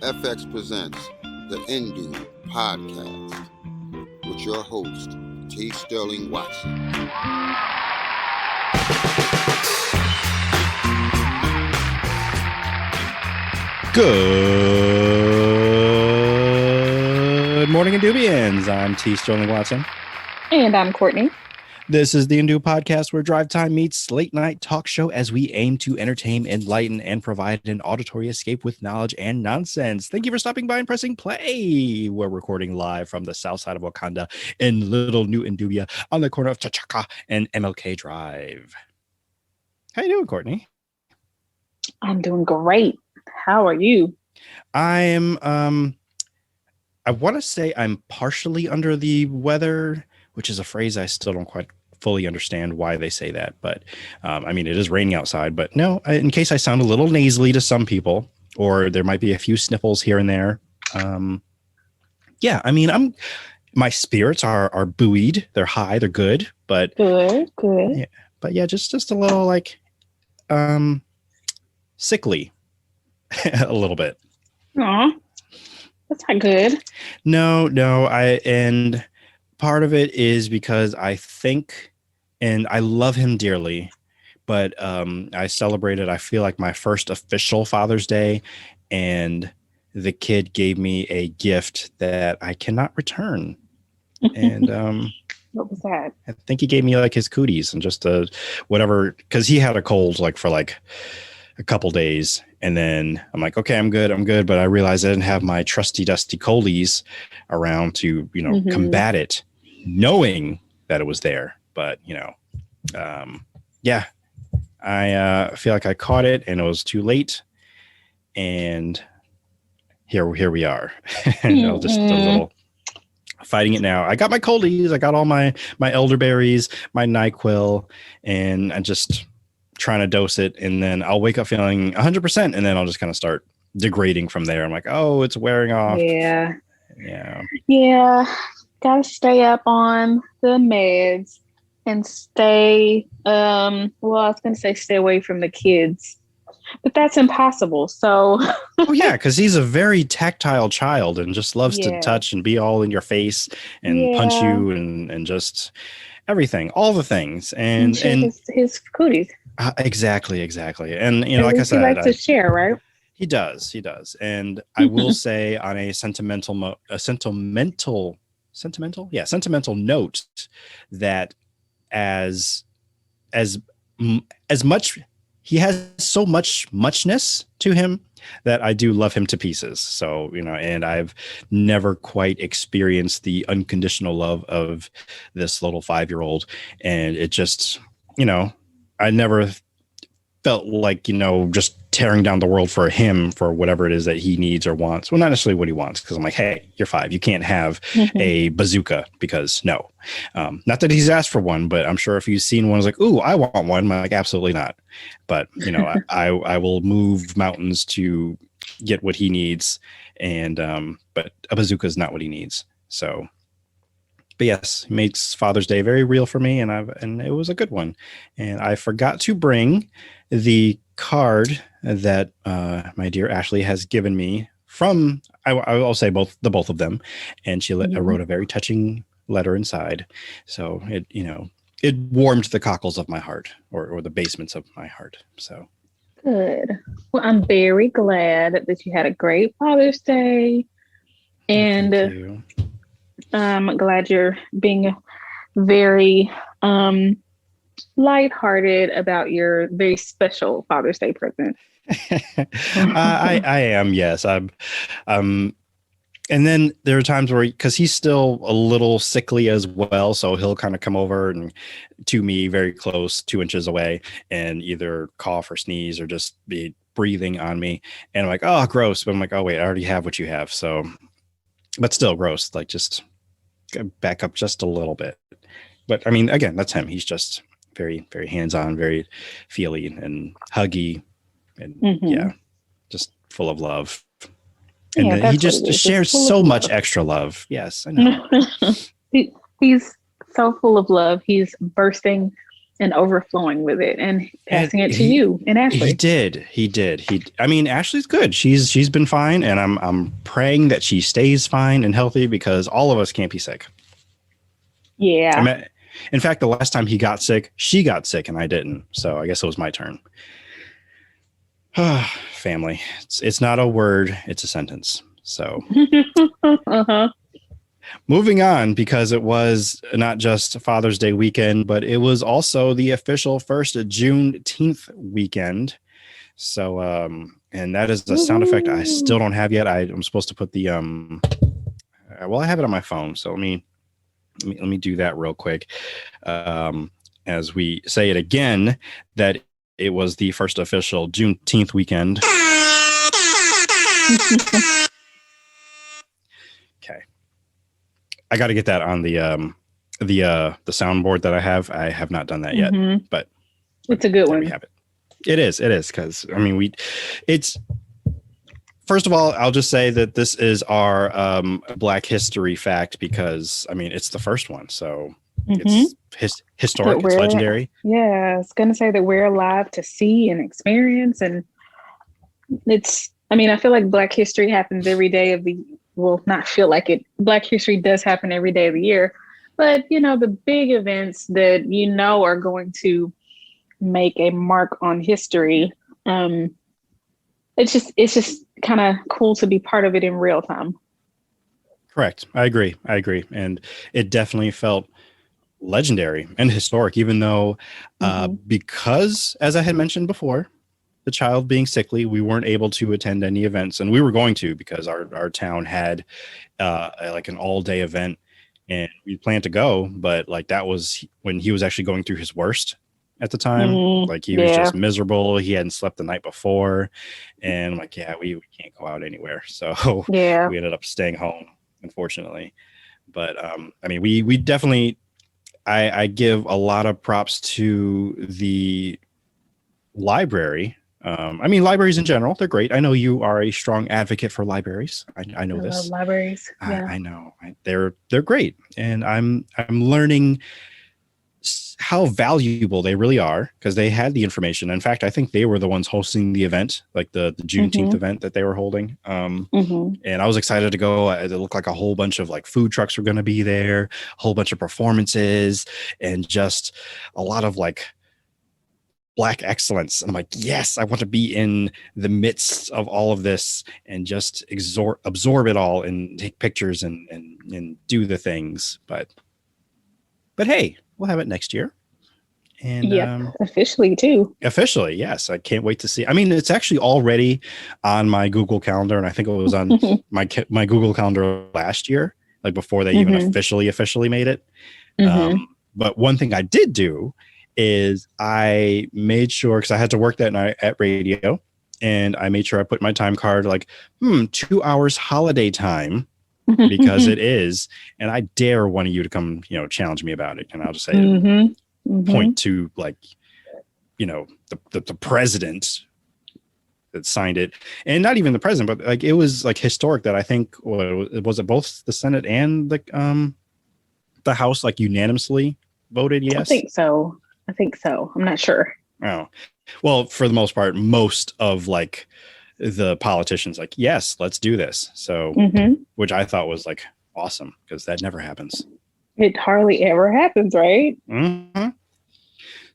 FX presents the Indu Podcast with your host, T. Sterling Watson. Good morning, Indubians. I'm T. Sterling Watson. And I'm Kortney. This is the Indu Podcast, where drive time meets late night talk show as we aim to entertain, enlighten, and provide an auditory escape with knowledge and nonsense. Thank you for stopping by and pressing play. We're recording live from the south side of Wakanda in Little New Indubia on the corner of T'Chaka and MLK Drive. How you doing, Kortney? I'm doing great. How are you? I'm I want to say I'm partially under the weather, which is a phrase I still don't quite fully understand why they say that. But I mean, it is raining outside. But no, in case I sound a little nasally to some people, or there might be a few sniffles here and there. Yeah, I mean, my spirits are buoyed. They're high. They're good. But good. Yeah, but yeah, just a little like sickly, a little bit. Aw, that's not good. No, and part of it is because I think, and I love him dearly, but I celebrated, I feel like, my first official Father's Day, and the kid gave me a gift that I cannot return. And what was that? I think he gave me like his cooties and just whatever, because he had a cold like for like a couple days, and then I'm like, okay, I'm good, but I realized I didn't have my trusty dusty colies around to combat it, knowing that it was there. But yeah, I feel like I caught it and it was too late, and here we are. Just a little fighting it now. I got my colies, I got all my elderberries, my NyQuil, and I just trying to dose it, and then I'll wake up feeling 100%, and then I'll just kind of start degrading from there. I'm like, oh, it's wearing off. Yeah. Gotta stay up on the meds and stay I was gonna say stay away from the kids, but that's impossible. So oh yeah, because he's a very tactile child and just loves to touch and be all in your face and punch you and just everything, all the things, and his cooties. Exactly. And like I said, he likes to share, right? He does. And I will say, on a sentimental note, that as much, he has so muchness to him that I do love him to pieces. So, and I've never quite experienced the unconditional love of this little 5-year-old. And it just, I never felt like, just tearing down the world for him for whatever it is that he needs or wants. Well, not necessarily what he wants, because I'm like, hey, you're 5. You can't have a bazooka, because no. Not that he's asked for one, but I'm sure if he's seen one, he's like, ooh, I want one. I'm like, absolutely not. But, I will move mountains to get what he needs. And but a bazooka is not what he needs. So. But yes, it makes Father's Day very real for me, and it was a good one. And I forgot to bring the card that my dear Ashley has given me from, I'll say both of them, and she wrote a very touching letter inside. So it warmed the cockles of my heart, or the basements of my heart. So good. Well, I'm very glad that you had a great Father's Day, and thank you. I'm glad you're being very lighthearted about your very special Father's Day present. I am, yes. I'm and then there are times where, because he's still a little sickly as well, so he'll kind of come over and to me very close, 2 inches away, and either cough or sneeze or just be breathing on me. And I'm like, oh, gross. But I'm like, oh, wait, I already have what you have. So, but still gross. Like, just back up just a little bit. But I mean, again, that's him. He's just very, very hands-on, very feely and huggy, and just full of love. And he just shares so much extra love. Yes, I know. He's so full of love. He's bursting and overflowing with it and passing And it to you and Ashley. He did. I mean, Ashley's good. She's been fine, and I'm praying that she stays fine and healthy because all of us can't be sick. Yeah. In fact, the last time he got sick, she got sick, and I didn't. So I guess it was my turn. Family. It's not a word; it's a sentence. So. Uh-huh. Moving on, because it was not just Father's Day weekend, but it was also the official first Juneteenth weekend. So, and that is a sound effect I still don't have yet. I'm supposed to put the well, I have it on my phone, so let me do that real quick. As we say it again, that it was the first official Juneteenth weekend. Okay. I got to get that on the soundboard that I have. I have not done that yet, but it's a good one. We have it. It is because I mean it's first of all, I'll just say that this is our Black history fact because I mean it's the first one, so it's historic, it's legendary. Yeah, I was gonna say that we're alive to see and experience, and it's. I mean, I feel like Black history happens every day of the. Well, not feel like it. Black history does happen every day of the year, but you know the big events that you know are going to make a mark on history. It's just kind of cool to be part of it in real time. Correct. I agree, and it definitely felt legendary and historic, even though because, as I had mentioned before, the child being sickly, we weren't able to attend any events, and we were going to because our town had like an all-day event, and we planned to go, but like that was when he was actually going through his worst at the time. Like he was just miserable. He hadn't slept the night before, and like we can't go out anywhere, so we ended up staying home, unfortunately. But I mean, we definitely I give a lot of props to the library. I mean, libraries in general, they're great. I know you are a strong advocate for libraries. I know this. Love libraries. Yeah. I know they're great, and I'm learning how valuable they really are because they had the information. In fact, I think they were the ones hosting the event, like the Juneteenth event that they were holding. And I was excited to go. It looked like a whole bunch of like food trucks were going to be there, a whole bunch of performances, and just a lot of like Black excellence. And I'm like, yes, I want to be in the midst of all of this and just absorb it all and take pictures and do the things. But hey, we'll have it next year. And officially too. Officially, yes. I can't wait to see. I mean, it's actually already on my Google Calendar, and I think it was on my Google Calendar last year, like before they even officially made it. But one thing I did do is I made sure, because I had to work that night at radio, and I made sure I put my time card like 2 hours holiday time because it is, and I dare one of you to come, challenge me about it, and I'll just say point to like, the president that signed it, and not even the president, but like it was like historic that I think was it both the Senate and the House like unanimously voted yes. I think so. I'm not sure. Oh, well, for the most part, most of like the politicians like, yes, let's do this. So, which I thought was like awesome because that never happens. It hardly ever happens, right?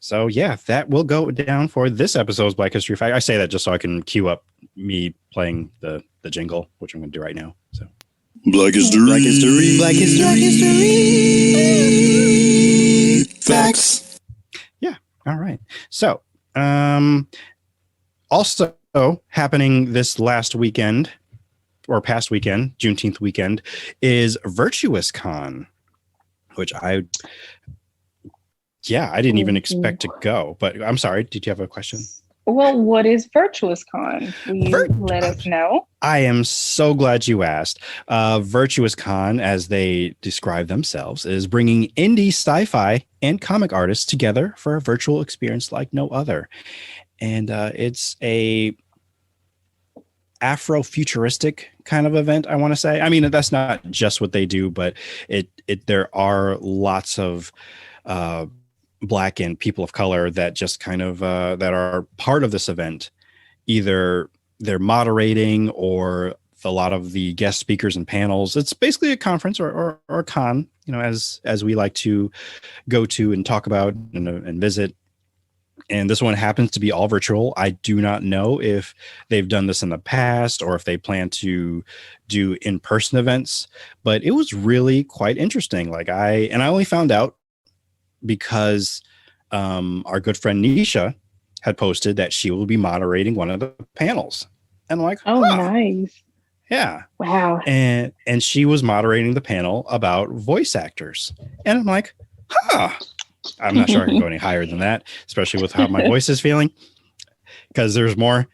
So yeah, that will go down for this episode's Black History Fact. I say that just so I can cue up me playing the jingle, which I'm going to do right now. So Black History. Black History. Black History. Black History. Facts. All right. So, also happening this last weekend or past weekend, Juneteenth weekend, is Virtuous Con, which I didn't even expect to go. But I'm sorry. Did you have a question? Well, what is Virtuous Con? Will you let us know? I am so glad you asked. Virtuous Con, as they describe themselves, is bringing indie sci-fi and comic artists together for a virtual experience like no other. And it's a Afro-futuristic kind of event, I want to say. I mean, that's not just what they do, but there are lots of Black and people of color that just kind of that are part of this event. Either they're moderating or a lot of the guest speakers and panels. It's basically a conference or a con, as we like to go to and talk about and visit. And this one happens to be all virtual. I do not know if they've done this in the past or if they plan to do in-person events, but it was really quite interesting. I only found out because our good friend Nisha had posted that she will be moderating one of the panels. And I'm like, oh, nice. Yeah. Wow. And she was moderating the panel about voice actors. And I'm like, I'm not sure I can go any higher than that, especially with how my voice is feeling, because there's more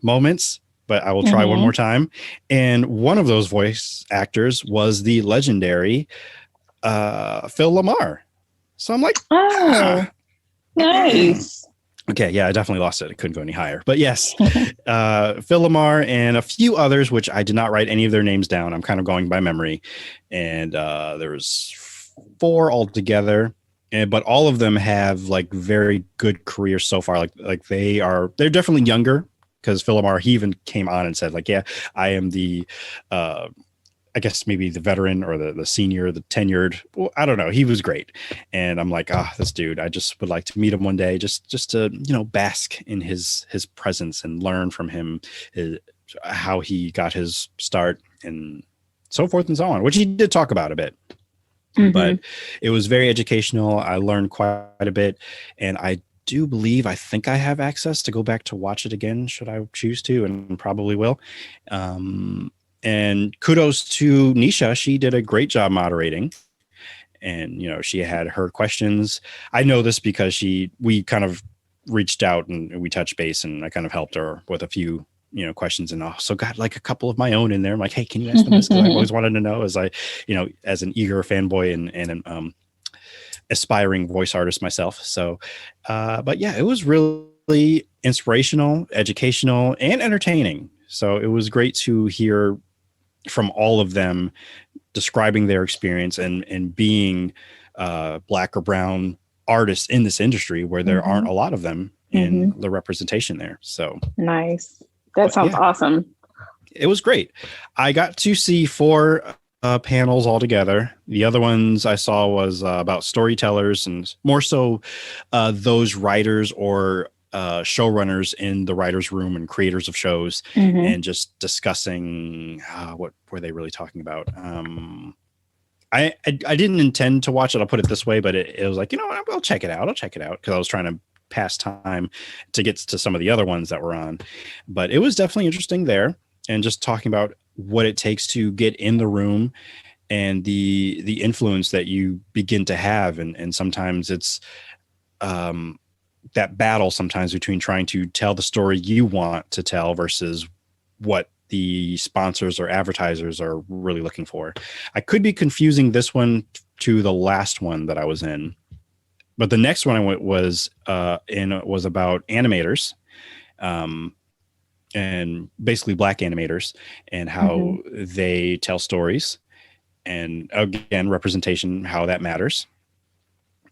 moments, but I will try one more time. And one of those voice actors was the legendary Phil Lamar. So I'm like, nice. Okay, yeah, I definitely lost it. I couldn't go any higher. But yes, Phil Lamar and a few others, which I did not write any of their names down. I'm kind of going by memory. And there was 4 altogether. But all of them have very good careers so far. They're definitely younger, because Phil Lamar, he even came on and said yeah, I am the I guess maybe the veteran or the senior, the tenured. Well, I don't know. He was great. And I'm like, this dude, I just would like to meet him one day just to, bask in his presence and learn from him how he got his start and so forth and so on, which he did talk about a bit. But it was very educational. I learned quite a bit. And I think I have access to go back to watch it again, should I choose to, and probably will. And kudos to Nisha. She did a great job moderating. And, she had her questions. I know this because we kind of reached out and we touched base, and I kind of helped her with a few, questions, and also got a couple of my own in there. I'm like, hey, can you ask them this? Because I always wanted to know, as as an eager fanboy and an aspiring voice artist myself. So, but yeah, it was really inspirational, educational, and entertaining. So it was great to hear from all of them describing their experience and being Black or brown artists in this industry where there aren't a lot of them in the representation there. So nice. That sounds awesome. It was great. I got to see 4 panels altogether. The other ones I saw was about storytellers, and more so those writers or showrunners in the writer's room and creators of shows, and just discussing what were they really talking about. I didn't intend to watch it. I'll put it this way, but it was like, I'll check it out. Because I was trying to pass time to get to some of the other ones that were on. But it was definitely interesting there, and just talking about what it takes to get in the room and the influence that you begin to have. And sometimes it's that battle sometimes between trying to tell the story you want to tell versus what the sponsors or advertisers are really looking for. I could be confusing this one to the last one that I was in, but the next one I went was about animators, and basically Black animators and how they tell stories, and again, representation, how that matters.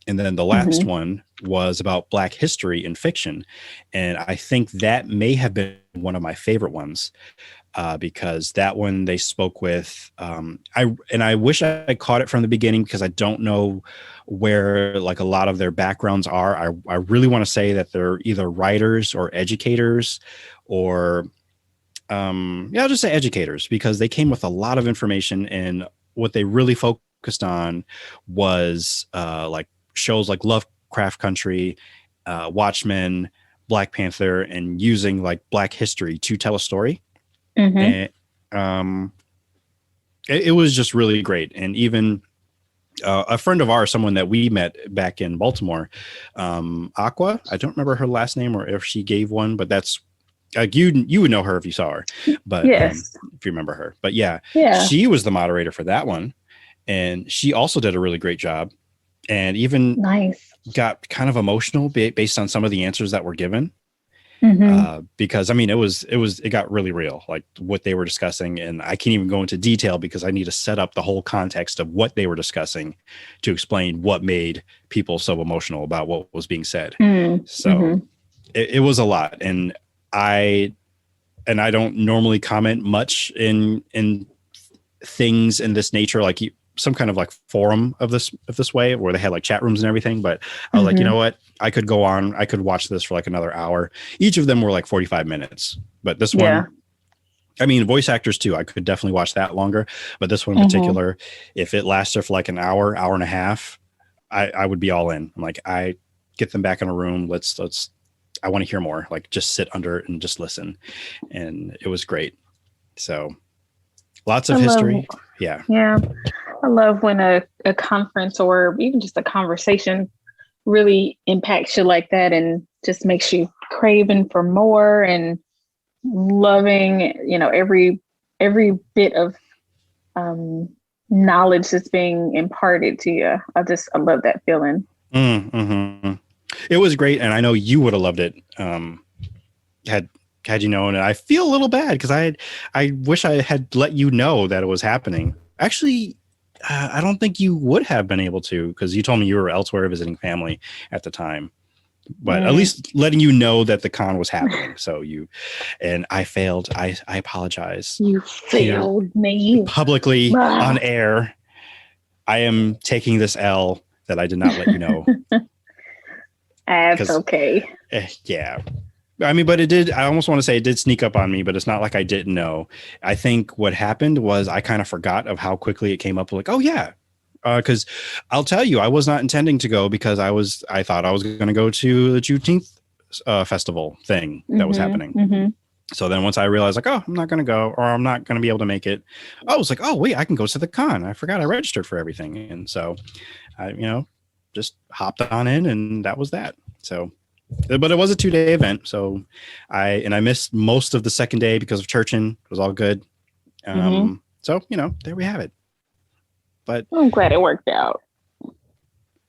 And then the last one was about Black history in fiction. And I think that may have been one of my favorite ones, because that one they spoke with, I wish I caught it from the beginning, because I don't know where a lot of their backgrounds are. I really want to say that they're either writers or educators, or I'll just say educators, because they came with a lot of information, and what they really focused on was shows like Lovecraft Country, Watchmen, Black Panther, and using Black history to tell a story. And it was just really great. And even a friend of ours, someone that we met back in Baltimore, Aqua, I don't remember her last name or if she gave one, but that's you would know her if you saw her, but yes, if you remember her. But yeah, she was the moderator for that one, and she also did a really great job. And even got kind of emotional based on some of the answers that were given. Because I mean, it got really real, like what they were discussing. And I can't even go into detail because I need to set up the whole context of what they were discussing to explain what made people so emotional about what was being said. So it was a lot. And I don't normally comment much in things in this nature, like some kind of like forum of this way where they had like chat rooms and everything. But I was like, you know what? I could go on. I could watch this for like another hour. Each of them were like 45 minutes. But this one, I mean, voice actors too. I could definitely watch that longer. But this one in particular, if it lasted for like an hour and a half, I would be all in. I'm like, I get them back in a room. Let's I want to hear more. Like just sit under it and just listen. And it was great. So lots of history. Yeah. I love when a conference or even just a conversation really impacts you like that and just makes you craving for more and loving, every bit of knowledge that's being imparted to you. I love that feeling. It was great. And I know you would have loved it. Had you known, and I feel a little bad because I wish I had let you know that it was happening. Actually, I don't think you would have been able to because you told me you were elsewhere visiting family at the time. But at least letting you know that the con was happening. So I failed. I apologize. You failed me publicly on air. I am taking this L that I did not let you know. That's okay. Yeah. I mean, but I almost want to say it did sneak up on me, but it's not like I didn't know. I think what happened was I kind of forgot of how quickly it came up. Like, oh yeah. Because I'll tell you, I was not intending to go because I thought I was going to go to the Juneteenth festival thing that was happening. So then once I realized like, oh, I'm not going to go or I'm not going to be able to make it. I was like, oh wait, I can go to the con. I forgot I registered for everything. And so I, just hopped on in and that was that. So, but it was a 2-day event. So I missed most of the second day because of churching. It was all good. So, there we have it. But I'm glad it worked out.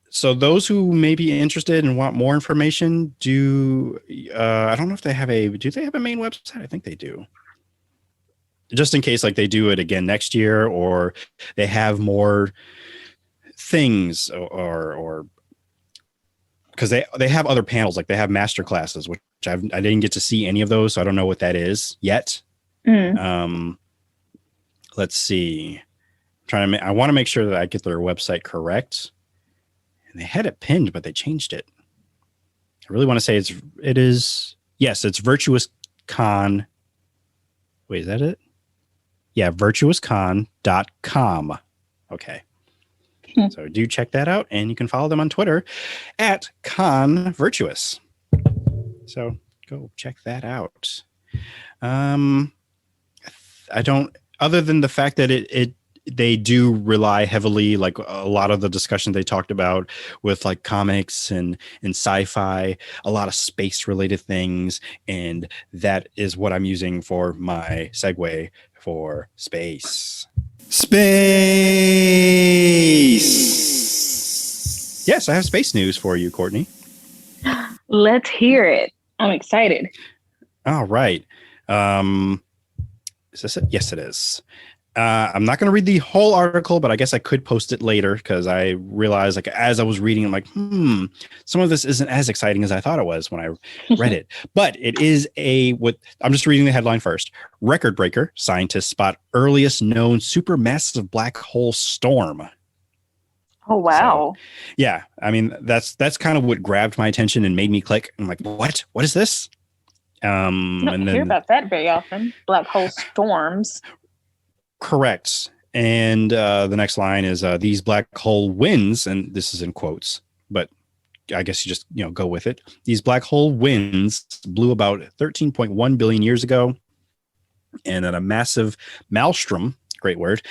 So those who may be interested and want more information, I don't know if they have do they have a main website? I think they do. Just in case like they do it again next year or they have more things or because they have other panels, like they have master classes, which I didn't get to see any of those. So I don't know what that is yet. Let's see. I want to make sure that I get their website correct. And they had it pinned, but they changed it. I really want to say it is. Yes, it's Virtuous Con. Wait, is that it? Yeah, virtuouscon.com. Okay. So do check that out, and you can follow them on Twitter at @convirtuous. So go check that out. I don't, other than the fact that they do rely heavily, like a lot of the discussion they talked about with like comics and sci-fi, a lot of space related things. And that is what I'm using for my segue for space. Space. Yes, I have space news for you, Kortney. Let's hear it. I'm excited. All right. Is this it? Yes, it is. I'm not going to read the whole article, but I guess I could post it later because I realized, like, as I was reading, I'm like, some of this isn't as exciting as I thought it was when I read it. But it is I'm just reading the headline first. Record breaker. Scientists spot earliest known supermassive black hole storm. Oh, wow. So, yeah. I mean, that's kind of what grabbed my attention and made me click. I'm like, what? What is this? You don't hear about that very often. Black hole storms. Correct. And the next line is these black hole winds, and this is in quotes, but I guess you just go with it. These black hole winds blew about 13.1 billion years ago, and at a massive maelstrom, great word,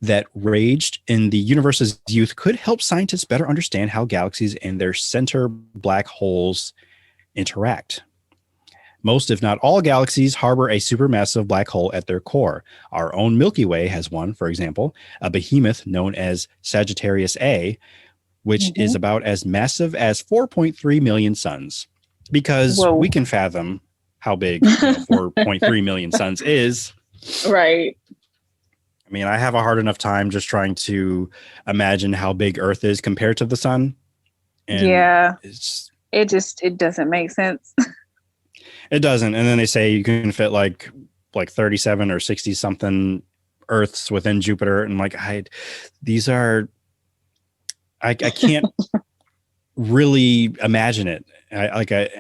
that raged in the universe's youth could help scientists better understand how galaxies and their center black holes interact. Most, if not all, galaxies harbor a supermassive black hole at their core. Our own Milky Way has one, for example, a behemoth known as Sagittarius A, which is about as massive as 4.3 million suns. Because we can fathom how big 4.3 million suns is. Right. I mean, I have a hard enough time just trying to imagine how big Earth is compared to the sun. And yeah. it doesn't make sense. It doesn't. And then they say you can fit like 37 or 60 something Earths within Jupiter. And like, I can't really imagine it.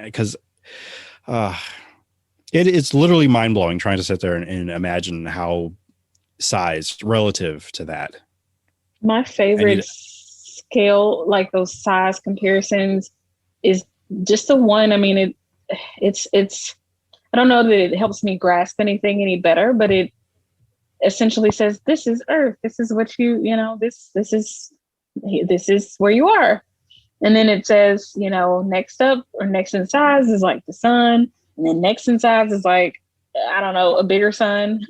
Because it's literally mind blowing trying to sit there and imagine how size relative to that. My favorite scale, like those size comparisons, is just the one. I mean, it's I don't know that it helps me grasp anything any better, but it essentially says, this is Earth. This is what this is where you are. And then it says, next up or next in size is like the sun. And then next in size is like, I don't know, a bigger sun.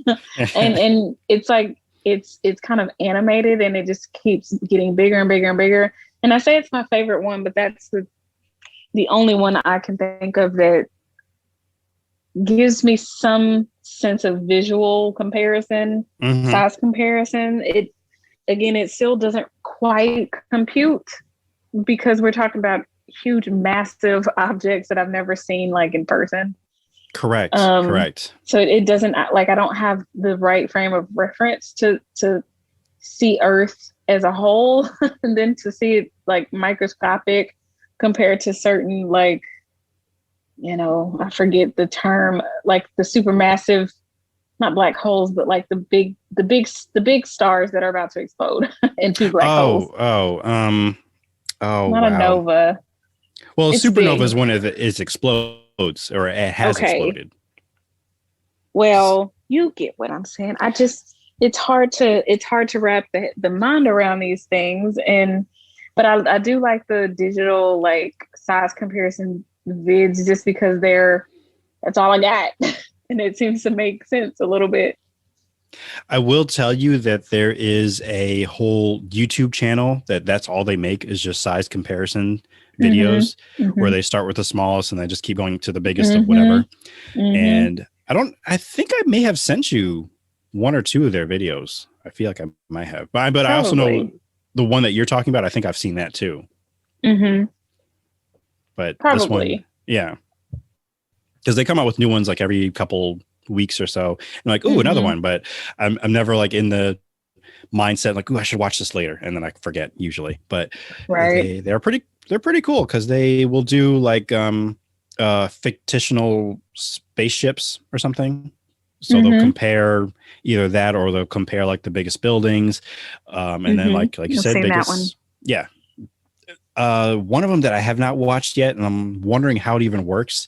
and it's like, it's kind of animated and it just keeps getting bigger and bigger and bigger. And I say it's my favorite one, but that's the only one I can think of that gives me some sense of visual comparison, size comparison. It still doesn't quite compute because we're talking about huge, massive objects that I've never seen like in person. Correct. So it doesn't, like, I don't have the right frame of reference to see Earth as a whole and then to see it like microscopic compared to certain, like, I forget the term, like the supermassive, not black holes, but like the big stars that are about to explode into black holes. Not a nova. Well, supernova is when it explodes or it has exploded. Well, you get what I'm saying. It's hard to wrap the mind around these things, but I do like the digital like size comparison vids just because that's all I got. And it seems to make sense a little bit. I will tell you that there is a whole YouTube channel that's all they make is just size comparison videos where they start with the smallest and they just keep going to the biggest of whatever. And I think I may have sent you one or two of their videos. I feel like I might have, but I also know the one that you're talking about. I think I've seen that too. But this one, yeah, because they come out with new ones like every couple weeks or so. And like, ooh, another one. But I'm never like in the mindset like, ooh, I should watch this later, and then I forget usually. But they're pretty cool because they will do like fictional spaceships or something. So they'll compare either that or they'll compare like the biggest buildings, and then like you said, biggest. Yeah. One of them that I have not watched yet, and I'm wondering how it even works,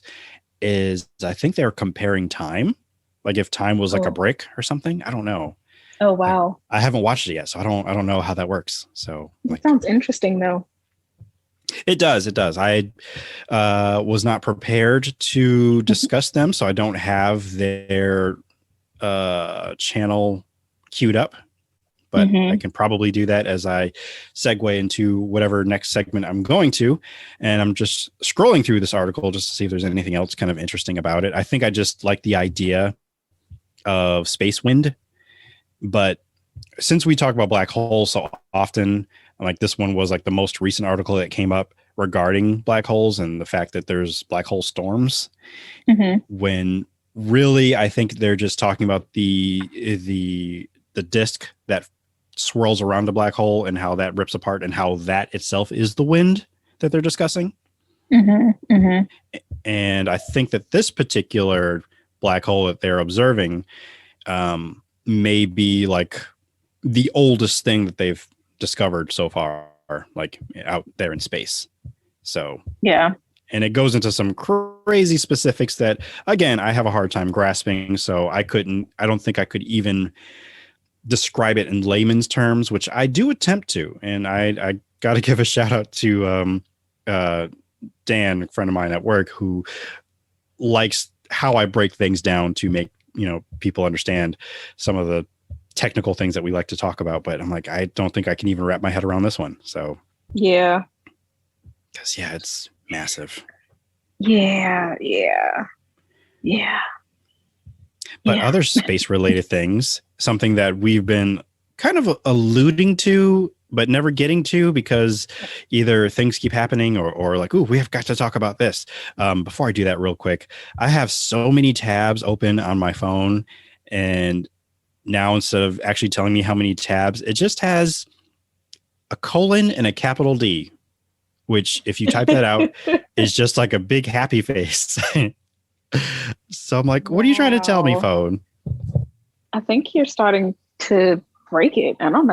is I think they're comparing time, like if time was like a brick or something. I don't know. Oh wow! I haven't watched it yet, so I don't know how that works. So it sounds interesting though. It does. I was not prepared to discuss them, so I don't have their channel queued up. But I can probably do that as I segue into whatever next segment I'm going to. And I'm just scrolling through this article just to see if there's anything else kind of interesting about it. I think I just like the idea of space wind. But since we talk about black holes so often, like this one was like the most recent article that came up regarding black holes and the fact that there's black hole storms. When really, I think they're just talking about the disk that swirls around a black hole and how that rips apart and how that itself is the wind that they're discussing. And I think that this particular black hole that they're observing may be like the oldest thing that they've discovered so far, like out there in space. So yeah. And it goes into some crazy specifics that, again, I have a hard time grasping. So I don't think I could even describe it in layman's terms, which I do attempt to. And I got to give a shout out to Dan, a friend of mine at work, who likes how I break things down to make, people understand some of the technical things that we like to talk about. But I'm like, I don't think I can even wrap my head around this one. So yeah. Because, it's massive. Yeah. Yeah. But other space related things, something that we've been kind of alluding to, but never getting to because either things keep happening or like, we have got to talk about this. Before I do that real quick, I have so many tabs open on my phone, and now instead of actually telling me how many tabs, it just has a colon and a capital D, which if you type that out is just like a big happy face. So I'm like, what are you trying to tell me, phone? I think you're starting to break it. I don't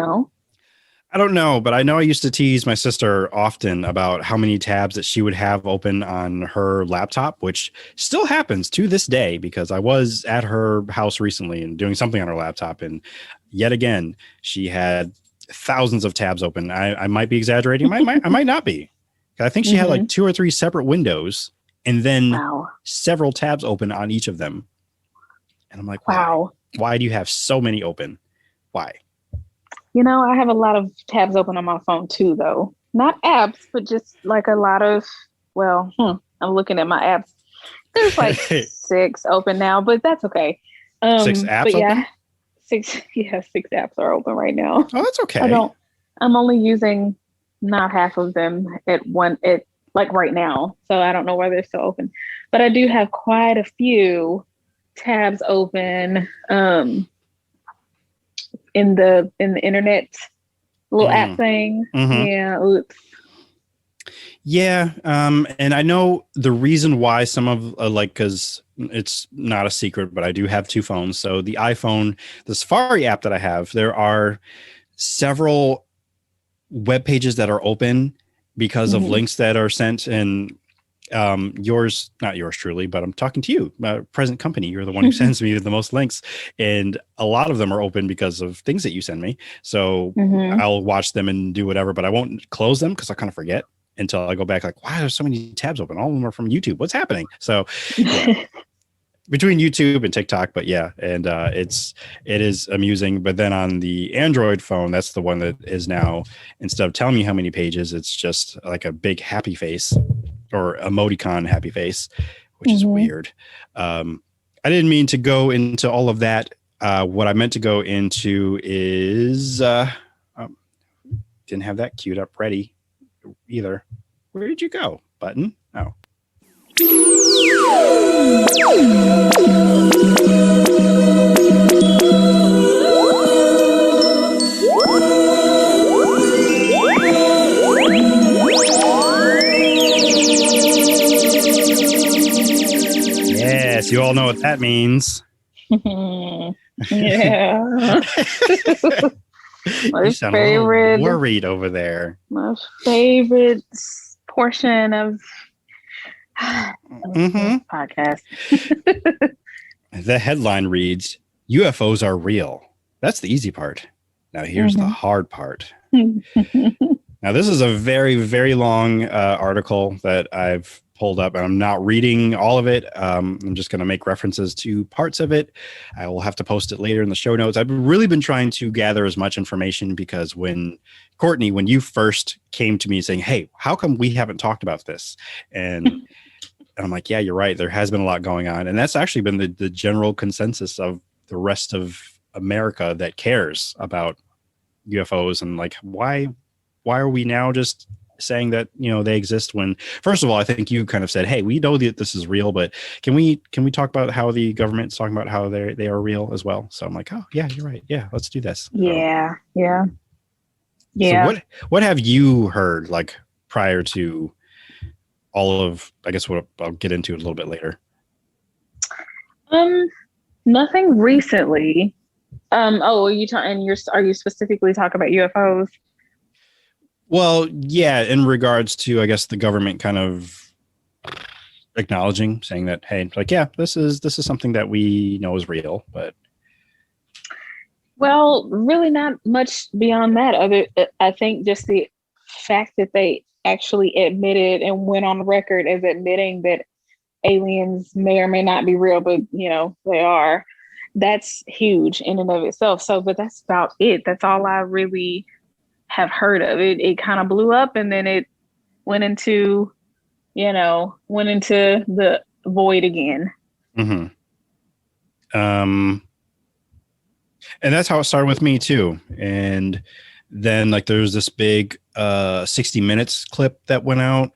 know, but I know I used to tease my sister often about how many tabs that she would have open on her laptop, which still happens to this day because I was at her house recently and doing something on her laptop. And yet again, she had thousands of tabs open. I might be exaggerating. I might not be. I think she had like 2 or 3 separate windows and then several tabs open on each of them. And I'm like, why do you have so many open? Why? I have a lot of tabs open on my phone too, though. Not apps, but just like a lot of, I'm looking at my apps. There's like 6 open now, but that's okay. 6 apps open? 6 apps are open right now. Oh, that's okay. I'm only using not half of them at right now. So I don't know why they're still open. But I do have quite a few tabs open in the internet little app thing. Yeah. Oops. Yeah. And I know the reason why some of because it's not a secret, but I do have 2 phones. So the iPhone, the Safari app that I have, there are several web pages that are open because of links that are sent, and yours, not yours truly, but I'm talking to you, present company. You're the one who sends me the most links, and a lot of them are open because of things that you send me. So I'll watch them and do whatever, but I won't close them because I kind of forget until I go back like, wow, there's so many tabs open. All of them are from YouTube. What's happening? So yeah. Between YouTube and TikTok, but yeah, and it is amusing. But then on the Android phone, that's the one that is now, instead of telling me how many pages, it's just like a big happy face or emoticon happy face, which is weird. I didn't mean to go into all of that. What I meant to go into is didn't have that queued up ready either. Where did you go, button? Oh. Yes, you all know what that means. Yeah. My you sound favorite, a little worried over there. My favorite portion of podcast. The headline reads, UFOs are real. That's the easy part. Now here's the hard part. Now this is a very, very long article that I've pulled up, and I'm not reading all of it. I'm just going to make references to parts of it. I will have to post it later in the show notes. I've really been trying to gather as much information because when Kortney, when you first came to me saying, hey, how come we haven't talked about this? And I'm like, yeah, you're right. There has been a lot going on. And that's actually been the general consensus of the rest of America that cares about UFOs. And like, why are we now just saying that, they exist when, first of all, I think you kind of said, hey, we know that this is real, but can we talk about how the government's talking about how they are real as well? So I'm like, oh yeah, you're right. Yeah, let's do this. Yeah. Yeah. So what have you heard like prior to all of, I guess what I'll get into it a little bit later. Nothing recently. Are you specifically talking about UFOs? Well, yeah, in regards to, I guess, the government kind of acknowledging, saying that, hey, like, yeah, this is something that we know is real, but. Well, really not much beyond that. I think just the fact that they actually admitted and went on record as admitting that aliens may or may not be real, but they are. That's huge in and of itself. So, but that's about it. That's all I really have heard of it. It kind of blew up and then it went into the void again. Mm-hmm. And that's how it started with me too. And then like there's this big 60 Minutes clip that went out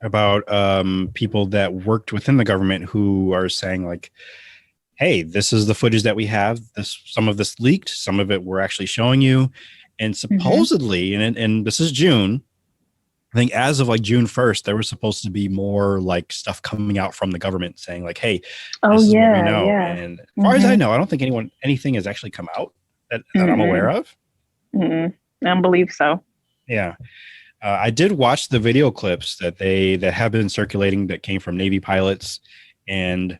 about people that worked within the government who are saying like, hey, this is the footage that we have. Some of this leaked, some of it we're actually showing you. And supposedly, and this is June, I think as of like June 1st, there was supposed to be more like stuff coming out from the government saying like, hey, this is what we know. Yeah. And as far as I know, I don't think anything has actually come out that I'm aware of. I don't believe so. Yeah. I did watch the video clips that have been circulating that came from Navy pilots. And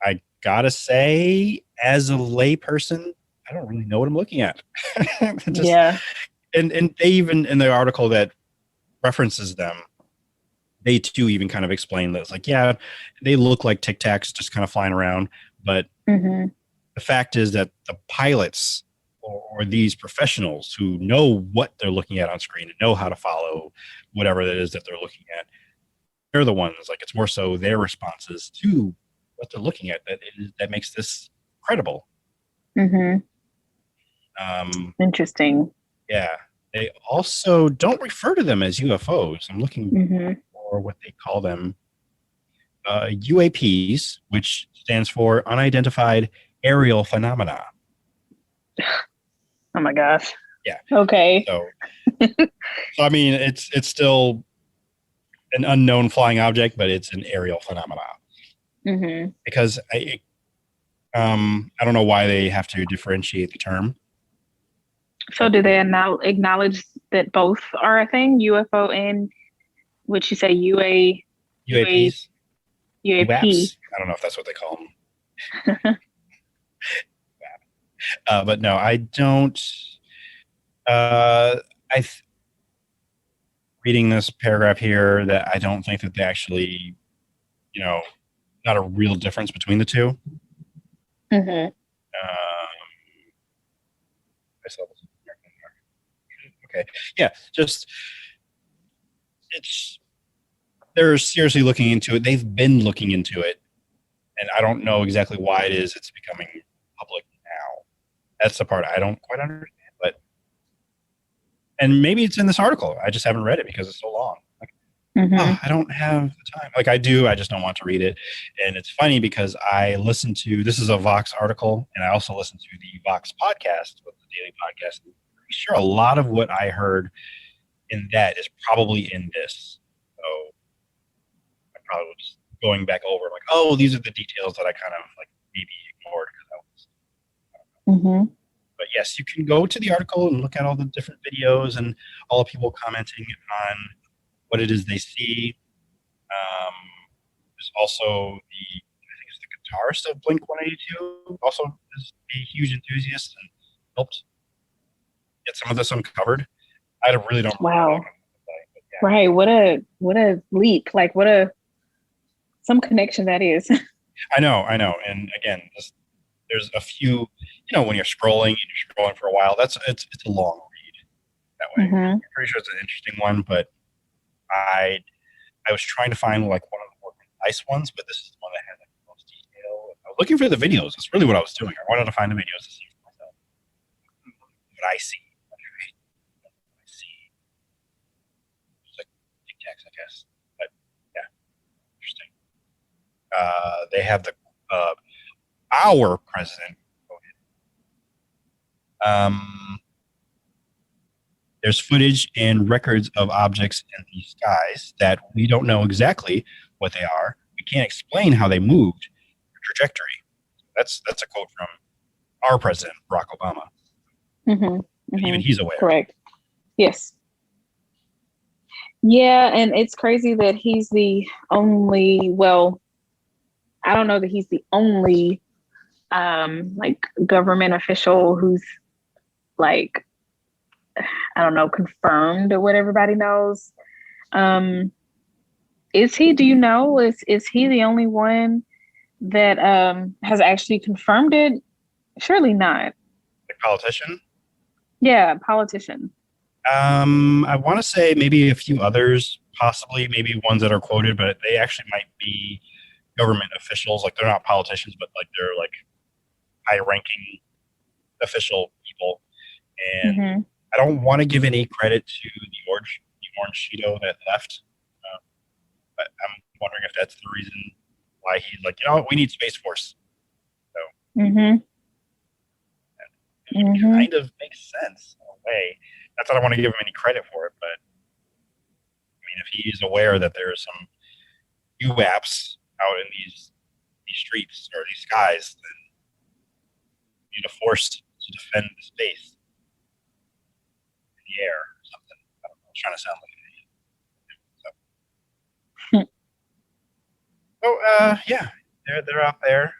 I gotta say, as a layperson, I don't really know what I'm looking at. Yeah. And they even in the article that references them, they too even kind of explain that it's like, yeah, they look like Tic Tacs just kind of flying around. But the fact is that the pilots or these professionals who know what they're looking at on screen and know how to follow whatever it is that they're looking at, they're the ones, like it's more so their responses to what they're looking at that makes this credible. Interesting. Yeah. They also don't refer to them as UFOs. I'm looking for what they call them. UAPs, which stands for Unidentified Aerial Phenomena. Oh my gosh. Yeah. Okay. So I mean, it's still an unknown flying object, but it's an aerial phenomena. Because I don't know why they have to differentiate the term. So do they acknowledge that both are a thing, UFO and would you say UAPs? UAP? UAPs? I don't know if that's what they call them. But no, I don't. Reading this paragraph here that I don't think that they actually, not a real difference between the two. Okay. Yeah. Just they're seriously looking into it. They've been looking into it, and I don't know exactly why it is it's becoming public now. That's the part I don't quite understand. And maybe it's in this article. I just haven't read it because it's so long. I don't have the time. Like I do, I just don't want to read it. And it's funny because I listen to, this is a Vox article, and I also listen to the Vox podcast, with the daily podcast. I'm pretty sure a lot of what I heard in that is probably in this. So I'm probably just going back over like, oh, these are the details that I kind of like maybe ignored because I was. But yes, you can go to the article and look at all the different videos and all the people commenting on what it is they see. There's also I think it's the guitarist of Blink-182, also is a huge enthusiast and helped get some of this uncovered. I really don't. Wow. Know yeah. Right. What a leap. Like some connection that is. I know. And again, there's a few, when you're scrolling for a while, it's a long read that way. I'm pretty sure it's an interesting one, but I was trying to find like one of the more concise ones, but this is the one that had like the most detail. I was looking for the videos. That's really what I was doing. I wanted to find the videos to see for myself what I see. It's like Tic Tacs, I guess. But yeah, interesting. They have our president. There's footage and records of objects in the skies that we don't know exactly what they are. We can't explain how they moved or trajectory. That's a quote from our president, Barack Obama. Even he's aware. Correct. Yes. Yeah, and it's crazy that he's the only, well, I don't know that he's the only like government official who's like, I don't know, confirmed what everybody knows. Is he, do you know, is he the only one that has actually confirmed it? Surely not. The politician? Yeah, politician. I want to say maybe a few others, possibly maybe ones that are quoted, but they actually might be government officials. Like they're not politicians, but like they're like high-ranking official people. And Mm-hmm. I don't want to give any credit to the orange Cheeto that left, but I'm wondering if that's the reason why he's like, we need Space Force. So Mm-hmm. it kind of makes sense in a way. Not that I want to give him any credit for it, but I mean, if he is aware that there are some UAPs out in these streets or these skies, then you need a force to defend the space in the air or something. I don't know. I'm trying to sound like an idiot. So, yeah, they're out there.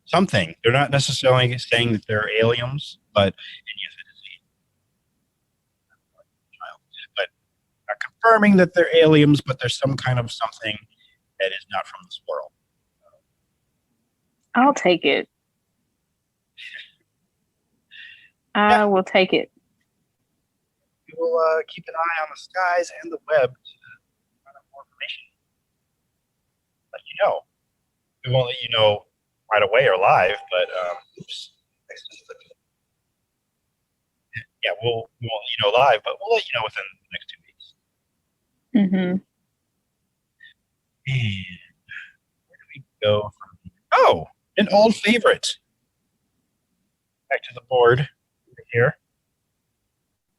Something. They're not necessarily saying that they're aliens, but and yes, it is a child. But not confirming that they're aliens, but there's some kind of something that is not from this world. I'll take it. I will take it. We will keep an eye on the skies and the web to find out more information. Let you know. We won't let you know right away or live, but yeah, we won't let you know live, but we'll let you know within the next 2 weeks. Mm-hmm. And where do we go from here? Oh, an old favorite. Back to the board over here.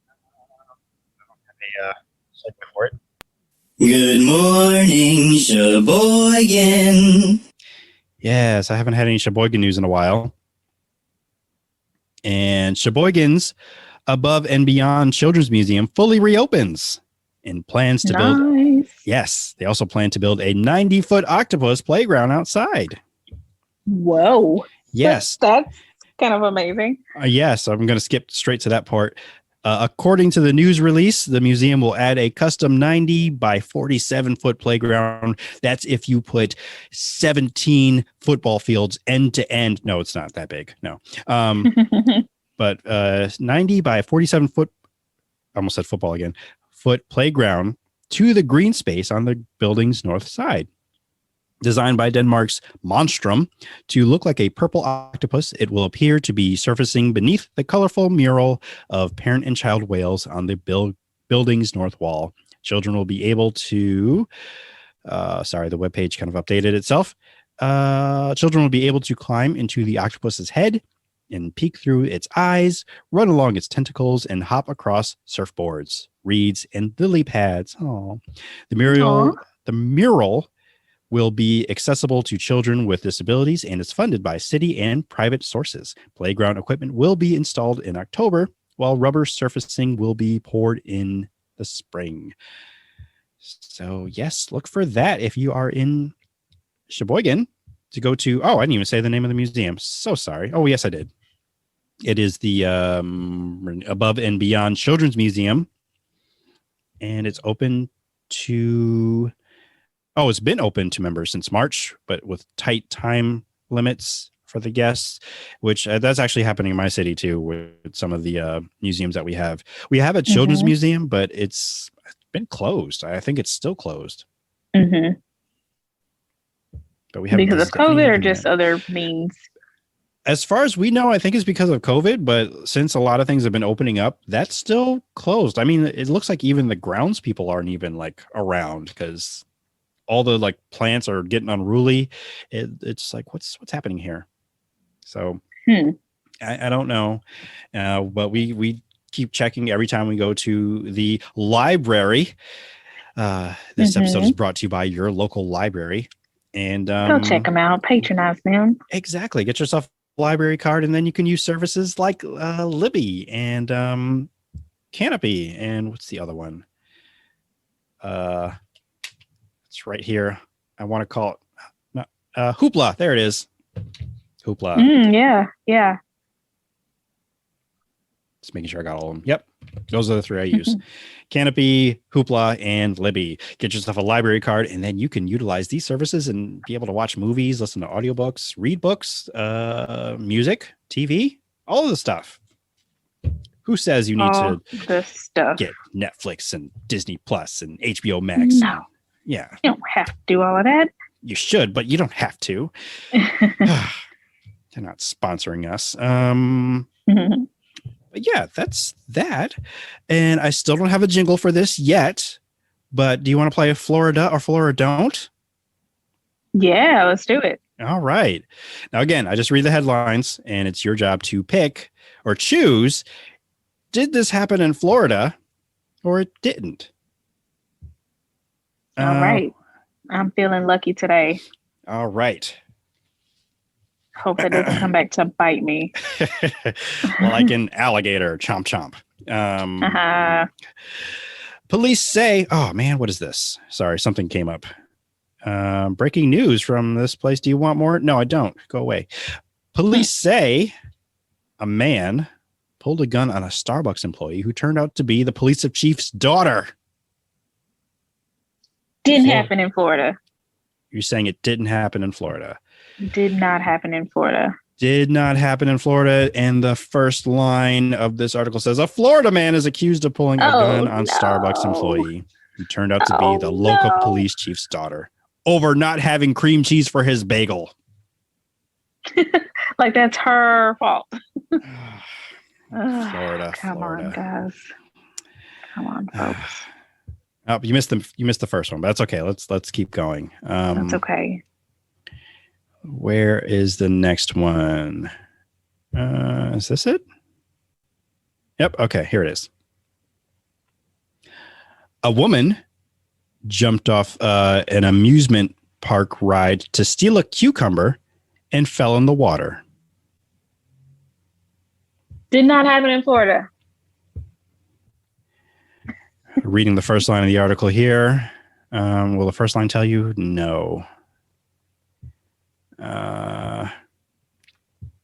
I don't have a segment for it. Good morning, Sheboygan. Yes, I haven't had any Sheboygan news in a while. And Sheboygan's Above and Beyond Children's Museum fully reopens and plans to build. Yes, they also plan to build a 90-foot octopus playground outside. Whoa. Yes. That's kind of amazing. Yes, I'm going to skip straight to that part. According to the news release, the museum will add a custom 90 by 47 foot playground. That's if you put 17 football fields end to end. No, it's not that big. No. But 90 by 47 foot, I almost said football again, foot playground to the green space on the building's north side. Designed by Denmark's Monstrum to look like a purple octopus, it will appear to be surfacing beneath the colorful mural of parent and child whales on the building's north wall. Children will be able to, the webpage kind of updated itself. Children will be able to climb into the octopus's head and peek through its eyes, run along its tentacles, and hop across surfboards, reeds, and lily pads. Oh, the mural will be accessible to children with disabilities and is funded by city and private sources. Playground equipment will be installed in October, while rubber surfacing will be poured in the spring. So, yes, look for that if you are in Sheboygan to go to. Oh, I didn't even say the name of the museum. So sorry. Oh, yes, I did. It is the Above and Beyond Children's Museum, and it's open to... Oh, it's been open to members since March, but with tight time limits for the guests, which that's actually happening in my city too, with some of the museums that we have. We have a children's museum, but it's been closed. I think it's still closed. Mm-hmm. But we haven't because of COVID or just other means? As far as we know, I think it's because of COVID, but since a lot of things have been opening up, that's still closed. I mean, it looks like even the grounds people aren't even like around because all the like plants are getting unruly. It's like, what's happening here? So I don't know. But we keep checking every time we go to the library. This episode is brought to you by your local library. And go check them out, patronize them. Exactly. Get yourself a library card, and then you can use services like Libby and Canopy. And what's the other one? It's right here. I want to call it Hoopla. There it is. Hoopla. Yeah. Just making sure I got all of them. Yep. Those are the three I use. Canopy, Hoopla, and Libby. Get yourself a library card, and then you can utilize these services and be able to watch movies, listen to audiobooks, read books, music, TV, all of the stuff. Who says you need to get Netflix and Disney Plus and HBO Max? No. Yeah. You don't have to do all of that. You should, but you don't have to. They're not sponsoring us. But yeah, that's that. And I still don't have a jingle for this yet. But do you want to play Florida or Floridon't? Yeah, let's do it. All right. Now, again, I just read the headlines, and it's your job to pick or choose. Did this happen in Florida or it didn't? All right. I'm feeling lucky today. All right. Hope that doesn't come back to bite me. Like an alligator. Chomp, chomp. Police say, oh, man, what is this? Sorry, something came up. Breaking news from this place. Do you want more? No, I don't. Go away. Police say a man pulled a gun on a Starbucks employee who turned out to be the police chief's daughter. Didn't happen in Florida. You're saying it didn't happen in Florida. Did not happen in Florida. Did not happen in Florida. And the first line of this article says, a Florida man is accused of pulling a gun on Starbucks employee who turned out to be the local police chief's daughter over not having cream cheese for his bagel. Like that's her fault. Florida. Come Florida. on, guys. Come on, folks. Oh, you missed the first one, but that's okay. Let's keep going. That's okay. Where is the next one? Is this it? Yep. Okay, here it is. A woman jumped off an amusement park ride to steal a cucumber and fell in the water. Did not happen in Florida. Reading the first line of the article here. Will the first line tell you? No. Oh,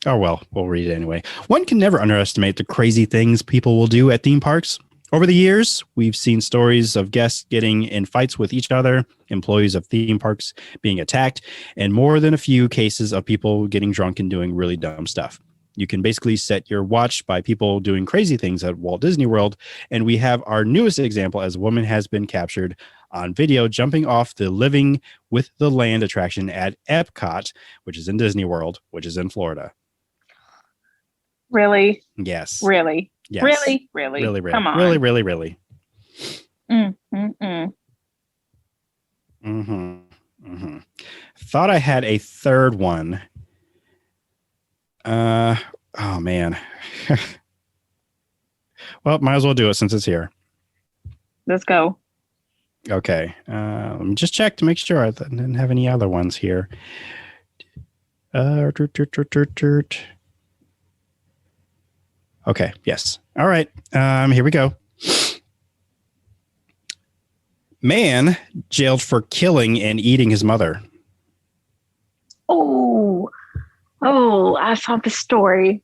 well, we'll read it anyway. One can never underestimate the crazy things people will do at theme parks. Over the years, we've seen stories of guests getting in fights with each other, employees of theme parks being attacked, and more than a few cases of people getting drunk and doing really dumb stuff. You can basically set your watch by people doing crazy things at Walt Disney World, and we have our newest example as a woman has been captured on video jumping off the Living with the Land attraction at Epcot, which is in Disney World, which is in Florida. Really? Yes. Really? Yes. Really? Really? Come on. Really? Thought I had a third one. Oh man. Well, might as well do it since it's here. Let's go. Okay. Let me just check to make sure I didn't have any other ones here. Okay. Yes. All right. Here we go. Man jailed for killing and eating his mother. Oh, I saw the story.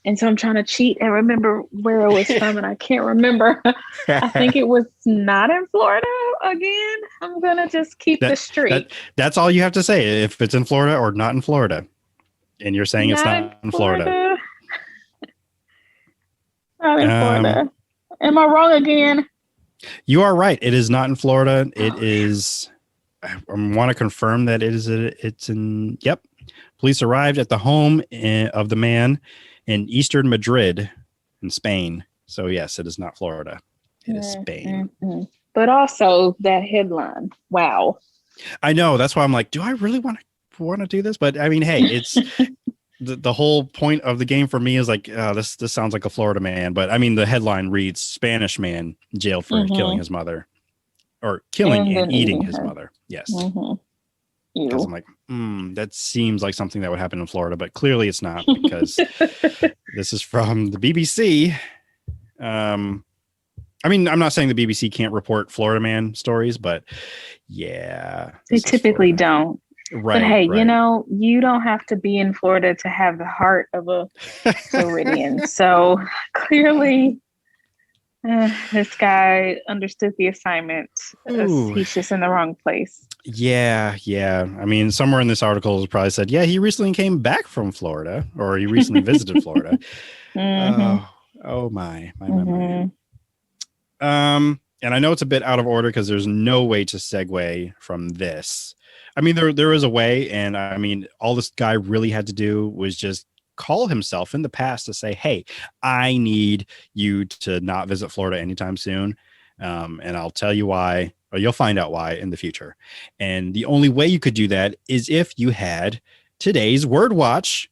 And so I'm trying to cheat and remember where it was from, and I can't remember. I think it was not in Florida again. I'm going to just keep the streak. That's all you have to say, if it's in Florida or not in Florida. And you're saying it's not in Florida. Not in Florida. Am I wrong again? You are right. It is not in Florida. It is. I want to confirm that it's in. Yep. Police arrived at the home of the man in eastern Madrid in Spain. So yes, it is not Florida. It is Spain. But also that headline. Wow. I know. That's why I'm like, do I really want to do this? But I mean, hey, it's the whole point of the game for me is like, this sounds like a Florida man. But I mean, the headline reads Spanish man jailed for killing his mother, or killing and eating his mother. Yes. Because I'm like, that seems like something that would happen in Florida, but clearly it's not, because this is from the BBC. I mean, I'm not saying the BBC can't report Florida man stories, but yeah. They typically don't. Right. But hey, right. you don't have to be in Florida to have the heart of a Floridian. So clearly this guy understood the assignment. He's just in the wrong place. Yeah. I mean, somewhere in this article it probably said, yeah, he recently came back from Florida, or he recently visited Florida. Oh my. and I know it's a bit out of order because there's no way to segue from this. I mean, there is a way, and I mean, all this guy really had to do was just call himself in the past to say, "Hey, I need you to not visit Florida anytime soon," and I'll tell you why, or you'll find out why in the future. And the only way you could do that is if you had today's word watch.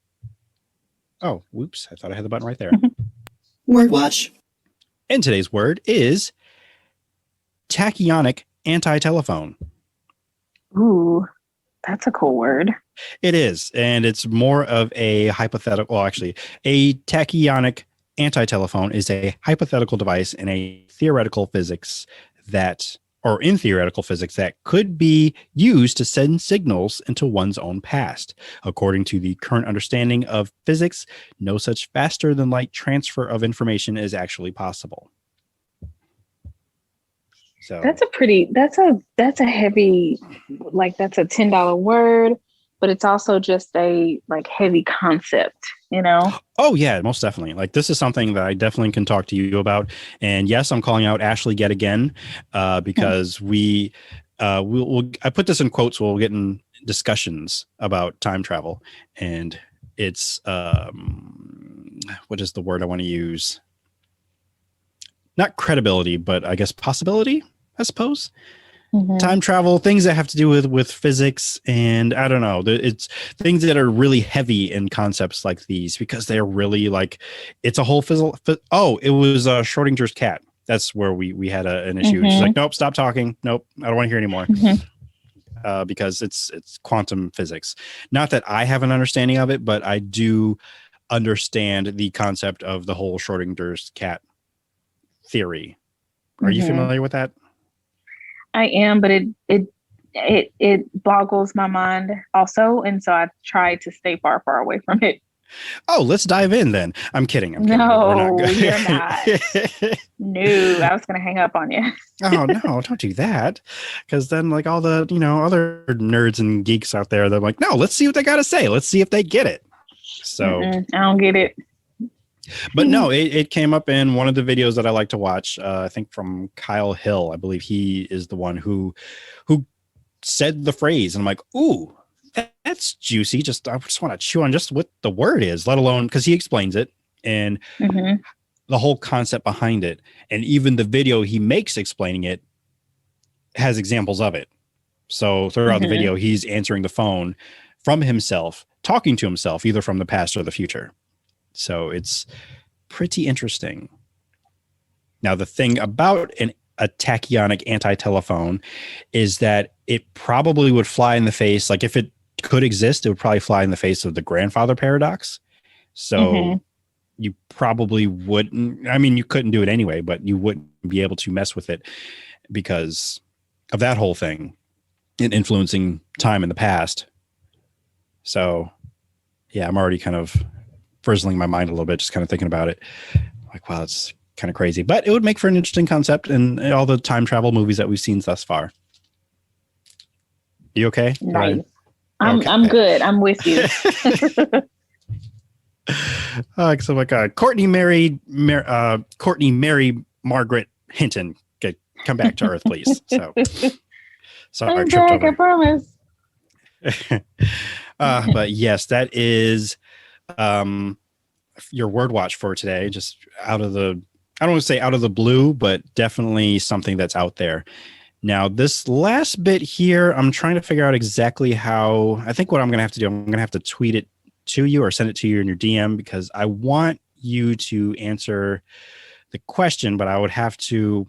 Oh, whoops! I thought I had the button right there. Word watch. And today's word is tachyonic antitelephone. Ooh, that's a cool word. It is, and it's more of a hypothetical. Well, actually, a tachyonic antitelephone is a hypothetical device in a theoretical physics that, or in theoretical physics, that could be used to send signals into one's own past. According to the current understanding of physics, no such faster than light transfer of information is actually possible. So That's a heavy, like that's a $10 word, but it's also just a like heavy concept, you know? Oh yeah, most definitely. Like this is something that I definitely can talk to you about. And yes, I'm calling out Ashley yet again because I put this in quotes. We'll get in discussions about time travel, and it's what is the word I want to use? Not credibility, but I guess possibility, I suppose. Time travel, things that have to do with physics, and I don't know, it's things that are really heavy in concepts like these because they're really like, it's a whole it was Schrodinger's cat. That's where we had an issue. She's like, nope, stop talking. Nope, I don't want to hear anymore. Because it's quantum physics. Not that I have an understanding of it, but I do understand the concept of the whole Schrodinger's cat theory. Are you familiar with that? I am, but it boggles my mind also, and so I try to stay far away from it. Oh, let's dive in then. I'm kidding. No, you're not. No, I was gonna hang up on you. Oh no, don't do that, because then like all the other nerds and geeks out there, they're like, no, let's see what they got to say. Let's see if they get it. So I don't get it. But no, it came up in one of the videos that I like to watch. I think from Kyle Hill. I believe he is the one who said the phrase. And I'm like, ooh, that's juicy. I just want to chew on just what the word is, let alone because he explains it and the whole concept behind it. And even the video he makes explaining it has examples of it. So throughout the video, he's answering the phone from himself, talking to himself, either from the past or the future. So it's pretty interesting. Now, the thing about a tachyonic antitelephone is that it probably would fly in the face. Like if it could exist, it would probably fly in the face of the grandfather paradox. So you probably wouldn't. I mean, you couldn't do it anyway, but you wouldn't be able to mess with it because of that whole thing and influencing time in the past. So, yeah, I'm already kind of frizzling my mind a little bit, just kind of thinking about it. Like, wow, it's kind of crazy, but it would make for an interesting concept in all the time travel movies that we've seen thus far. You okay? Nice. I'm good. I'm with you. So like Kortney Mary Margaret Hinton, okay, come back to Earth, please. So sorry, I'm back, I promise. But yes, that is your word watch for today. Just out of the, I don't want to say out of the blue, but definitely something that's out there. Now, this last bit here, I'm trying to figure out exactly how. I think what I'm going to have to do, I'm going to have to tweet it to you or send it to you in your DM because I want you to answer the question, but I would have to.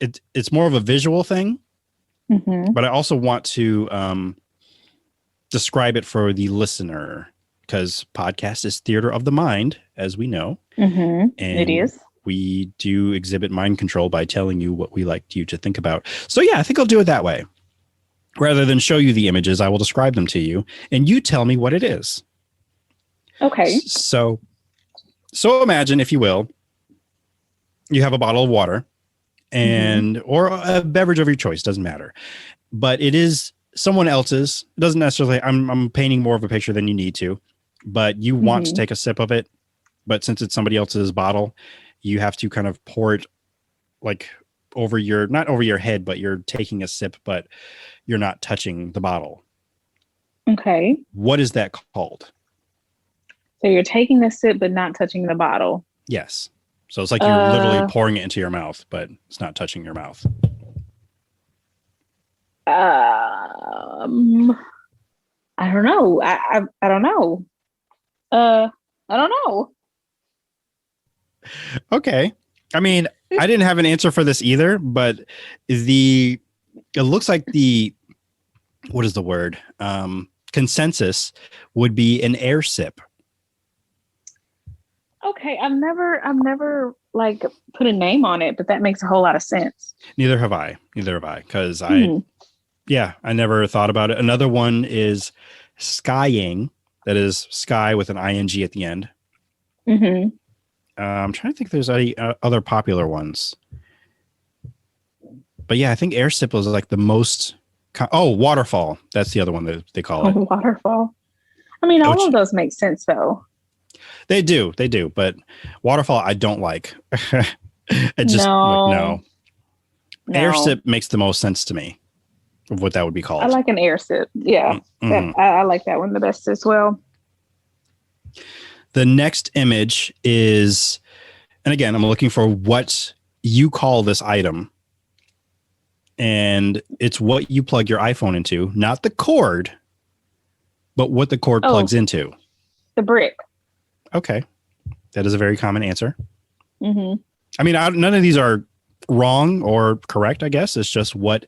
It's more of a visual thing, but I also want to describe it for the listener because podcast is theater of the mind, as we know. And it is. We do exhibit mind control by telling you what we like you to think about. So yeah, I think I'll do it that way. Rather than show you the images, I will describe them to you and you tell me what it is. Okay. So imagine, if you will, you have a bottle of water and or a beverage of your choice, doesn't matter. But it is someone else's. It doesn't necessarily, I'm painting more of a picture than you need to, but you want to take a sip of it. But since it's somebody else's bottle, you have to kind of pour it like not over your head, but you're taking a sip, but you're not touching the bottle. Okay. What is that called? So you're taking a sip, but not touching the bottle. Yes. So it's like you're literally pouring it into your mouth, but it's not touching your mouth. I don't know. I don't know. I don't know. Okay. I mean, I didn't have an answer for this either, but it looks like what is the word? Consensus would be an air sip. Okay, I've never like put a name on it, but that makes a whole lot of sense. Neither have I, because I never thought about it. Another one is skying. That is sky with an ing at the end. Mm-hmm. I'm trying to think if there's any other popular ones. But yeah, I think air sip was like the most. Waterfall. That's the other one that they call it. Waterfall. I mean, all of those make sense though. They do. But waterfall, I don't like. It just no. Air sip makes the most sense to me of what that would be called. I like an air sip. Yeah. Mm-hmm. I like that one the best as well. The next image is, and again, I'm looking for what you call this item. And it's what you plug your iPhone into, not the cord, but what the cord plugs into. The brick. Okay. That is a very common answer. Mm-hmm. I mean, none of these are wrong or correct, I guess. It's just what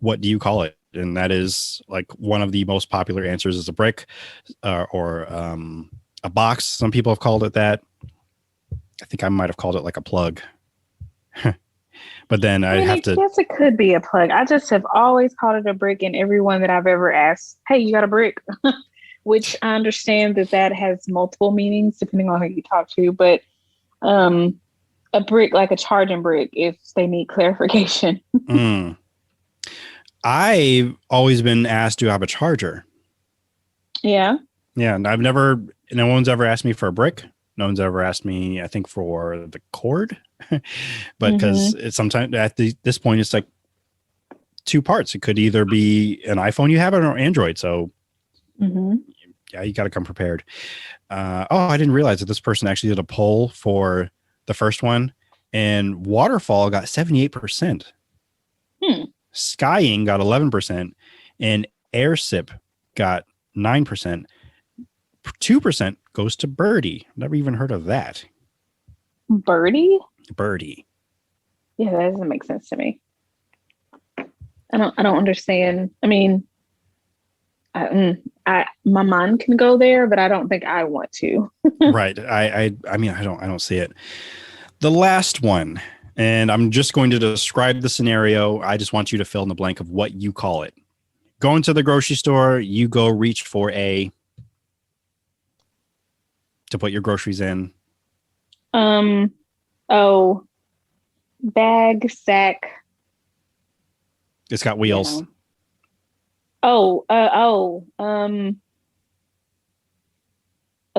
do you call it? And that is like one of the most popular answers is a brick or a box. Some people have called it that. I think I might have called it like a plug. But then I guess it could be a plug. I just have always called it a brick, and everyone that I've ever asked, hey, you got a brick? Which I understand that has multiple meanings depending on who you talk to, but a brick, like a charging brick, if they need clarification. I've always been asked, do I have a charger? Yeah. Yeah. And no one's ever asked me for a brick. No one's ever asked me, I think, for the cord. But because it's sometimes at this point, it's like two parts. It could either be an iPhone you have or Android. So yeah, you got to come prepared. I didn't realize that this person actually did a poll for the first one, and waterfall got 78%. Skying got 11%, and air sip got 9%. 2% goes to birdie. Never even heard of that. Birdie? Birdie. Yeah, that doesn't make sense to me. I don't understand. I mean, my mind can go there, but I don't think I want to. Right. I mean, I don't see it. The last one, and I'm just going to describe the scenario. I just want you to fill in the blank of what you call it. Go into the grocery store, you go reach for to put your groceries in. Bag, sack. It's got wheels. A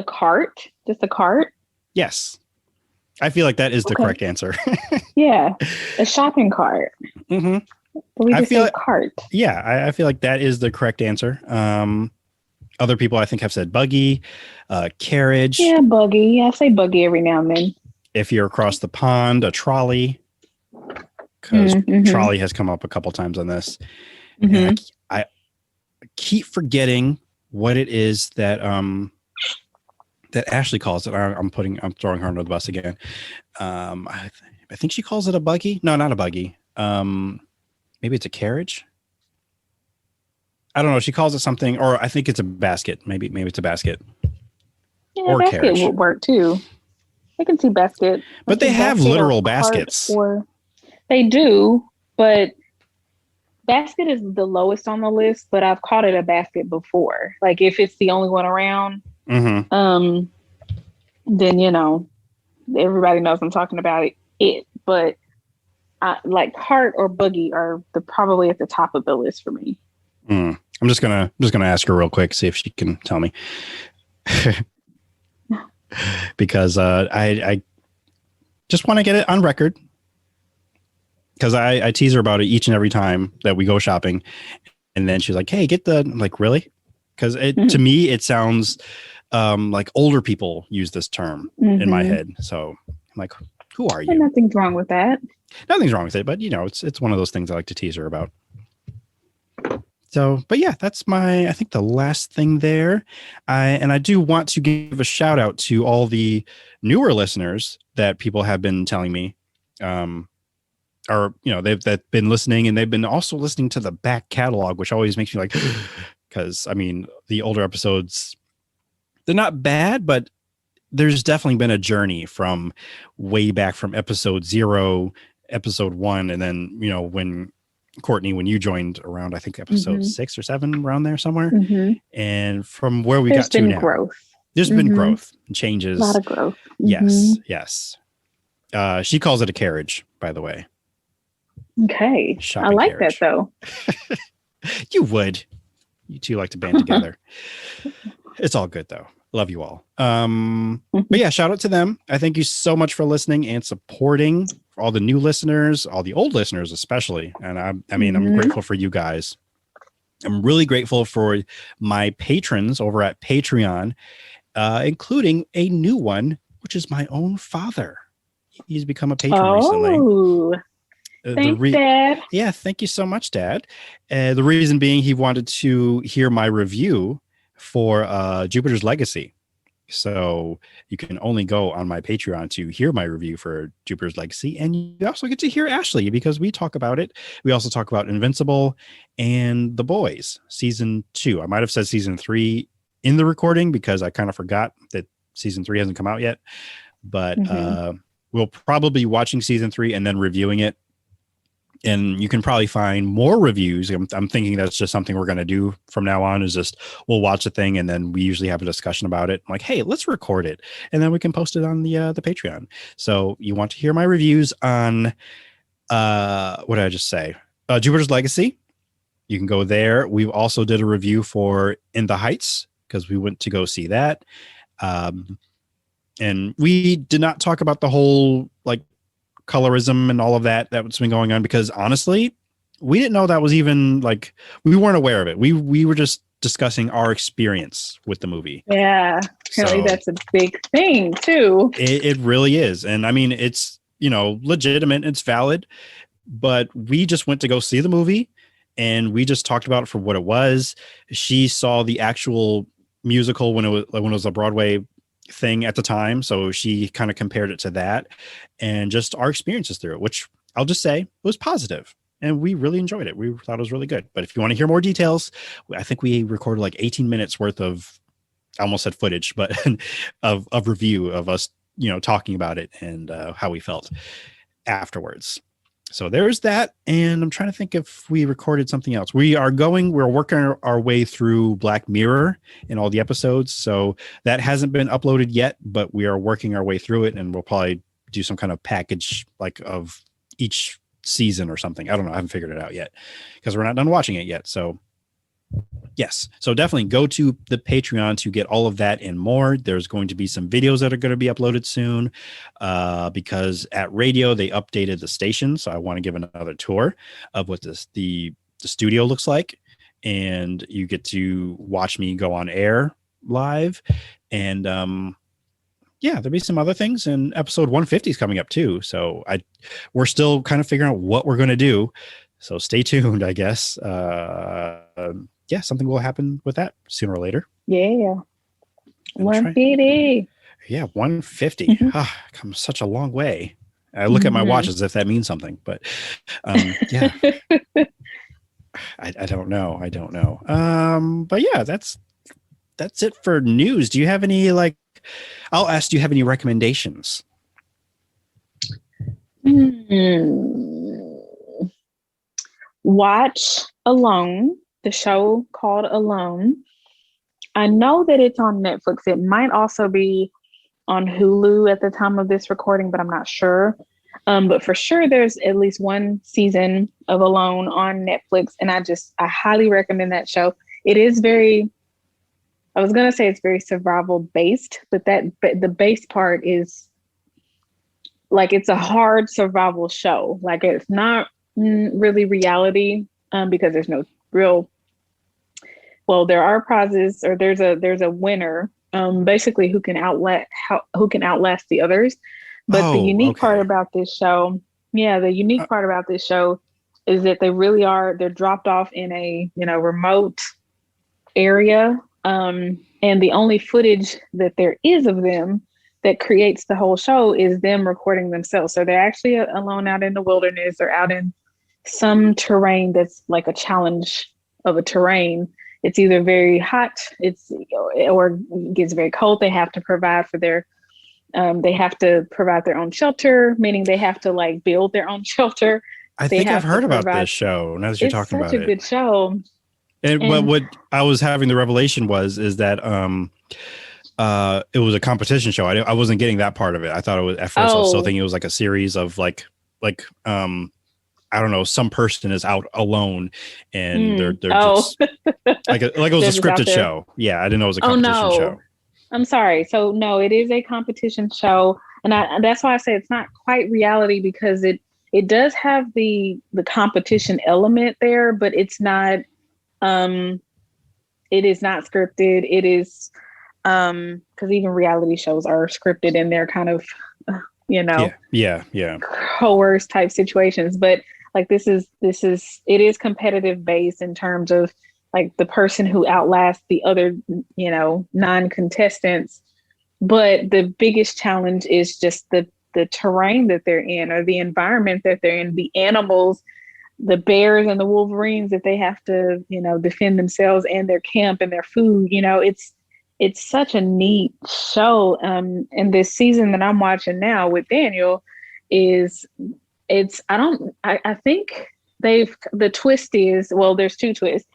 cart? Just a cart? Yes. I feel like that is the correct answer. Yeah. A shopping cart. Mm-hmm. But we just say cart. Yeah, I feel like that is the correct answer. Other people I think have said buggy, carriage. Yeah, buggy. I say buggy every now and then. If you're across the pond, a trolley. Because trolley has come up a couple times on this. And I keep forgetting what it is that that Ashley calls it. I'm throwing her under the bus again. I think she calls it a buggy. No, not a buggy. Maybe it's a carriage. I don't know. She calls it something, or I think it's a basket. Maybe it's a basket. Yeah, or basket carriage would work too. I can see basket. But they have literal baskets. They do, but basket is the lowest on the list, but I've called it a basket before. Like if it's the only one around, then everybody knows I'm talking about it. But like cart or buggy are probably at the top of the list for me. I'm just gonna ask her real quick, see if she can tell me. Because I just want to get it on record because I tease her about it each and every time that we go shopping. And then she's like, hey, get the, I'm like, really? Because to me, it sounds like older people use this term in my head. So I'm like, who are you? And nothing's wrong with that. Nothing's wrong with it, but it's one of those things I like to tease her about. So, but yeah, that's I think the last thing there. I do want to give a shout out to all the newer listeners that people have been telling me, or they've been listening, and they've been also listening to the back catalog, which always makes me like, because I mean, the older episodes, they're not bad, but there's definitely been a journey from way back from episode 0, episode 1, and then when Kortney, when you joined around, I think episode 6 or 7, around there somewhere. And from where we got to now, there's been growth and changes. A lot of growth. Yes. She calls it a carriage, by the way. Okay. Shopping I like carriage. that though. You would. You two like to band together. It's all good though. Love you all. But yeah, shout out to them. I thank you so much for listening and supporting, for all the new listeners, all the old listeners especially. And I'm grateful for you guys. I'm really grateful for my patrons over at Patreon, including a new one, which is my own father. He's become a patron recently. Thanks, Dad. Yeah, thank you so much, Dad. The reason being, he wanted to hear my review for Jupiter's Legacy. So you can only go on my Patreon to hear my review for Jupiter's Legacy. And you also get to hear Ashley, because we talk about it. We also talk about Invincible and The Boys season 2. I might have said season 3 in the recording, because I kind of forgot that season 3 hasn't come out yet. But we'll probably be watching season 3 and then reviewing it. And you can probably find more reviews. I'm thinking that's just something we're going to do from now on, is just we'll watch a thing and then we usually have a discussion about it. I'm like, hey, let's record it, and then we can post it on the Patreon. So you want to hear my reviews on what did I just say? Jupiter's Legacy. You can go there. We also did a review for In the Heights, because we went to go see that. And we did not talk about the whole colorism and all of that's been going on, because honestly, we didn't know that was even we weren't aware of it. We were just discussing our experience with the movie. Yeah, apparently that's a big thing too. It really is. And I mean, it's legitimate, it's valid, but we just went to go see the movie and we just talked about it for what it was. She saw the actual musical when it was a Broadway thing at the time, so she kind of compared it to that, and just our experiences through it, which I'll just say was positive, and we really enjoyed it. We thought it was really good. But if you want to hear more details, I think we recorded 18 minutes worth of, I almost said footage, but of review of us talking about it and how we felt afterwards. So there's that. And I'm trying to think if we recorded something else. We're working our way through Black Mirror in all the episodes. So that hasn't been uploaded yet, but we are working our way through it, and we'll probably do some kind of package of each season or something. I don't know. I haven't figured it out yet, because we're not done watching it yet. So yes. So definitely go to the Patreon to get all of that and more. There's going to be some videos that are going to be uploaded soon, because at radio, they updated the station. So I want to give another tour of what the studio looks like. And you get to watch me go on air live. And there'll be some other things. And episode 150 is coming up too. So we're still kind of figuring out what we're going to do. So stay tuned, I guess. Something will happen with that sooner or later. Yeah. 150. Yeah, 150. Come such a long way. I look at my watch as if that means something, but yeah. I don't know. But yeah, that's it for news. Do you have any I'll ask, do you have any recommendations? Watch Alone, the show called Alone. I know that it's on Netflix. It might also be on Hulu at the time of this recording, but I'm not sure. But for sure, there's at least one season of Alone on Netflix, and I highly recommend that show. It is I was gonna say it's very survival based, but the base part is like it's a hard survival show. Like it's not really reality because there's no real. Well, there are prizes, or there's a winner, basically who can outlast the others. But the unique part about this show, the unique part about this show is that they're dropped off in a remote area, and the only footage that there is of them that creates the whole show is them recording themselves. So they're actually alone out in the wilderness or out in some terrain that's like a challenge of a terrain. It's either very hot, or gets very cold. They have to provide for their own shelter, meaning they have to like build their own shelter. I think I've heard about this show. Now that you're talking about it, it's such a good show. And what I was having the revelation is that it was a competition show. I wasn't getting that part of it. I thought it was at first. I was still thinking it was like a series of like I don't know, some person is out alone and they're just like it was a scripted show. Yeah, I didn't know it was a competition show. I'm sorry. So no, it is a competition show, and that's why I say it's not quite reality, because it does have the competition element there, but it's not. It is not scripted. It is because even reality shows are scripted in their kind of coerced type situations, but like this is it is competitive based in terms of like the person who outlasts the other non-contestants. But the biggest challenge is just the terrain that they're in, or the environment that they're in, the animals, the bears and the wolverines that they have to defend themselves and their camp and their food. It's such a neat show. And this season that I'm watching now with Daniel I think the twist is, well, there's two twists.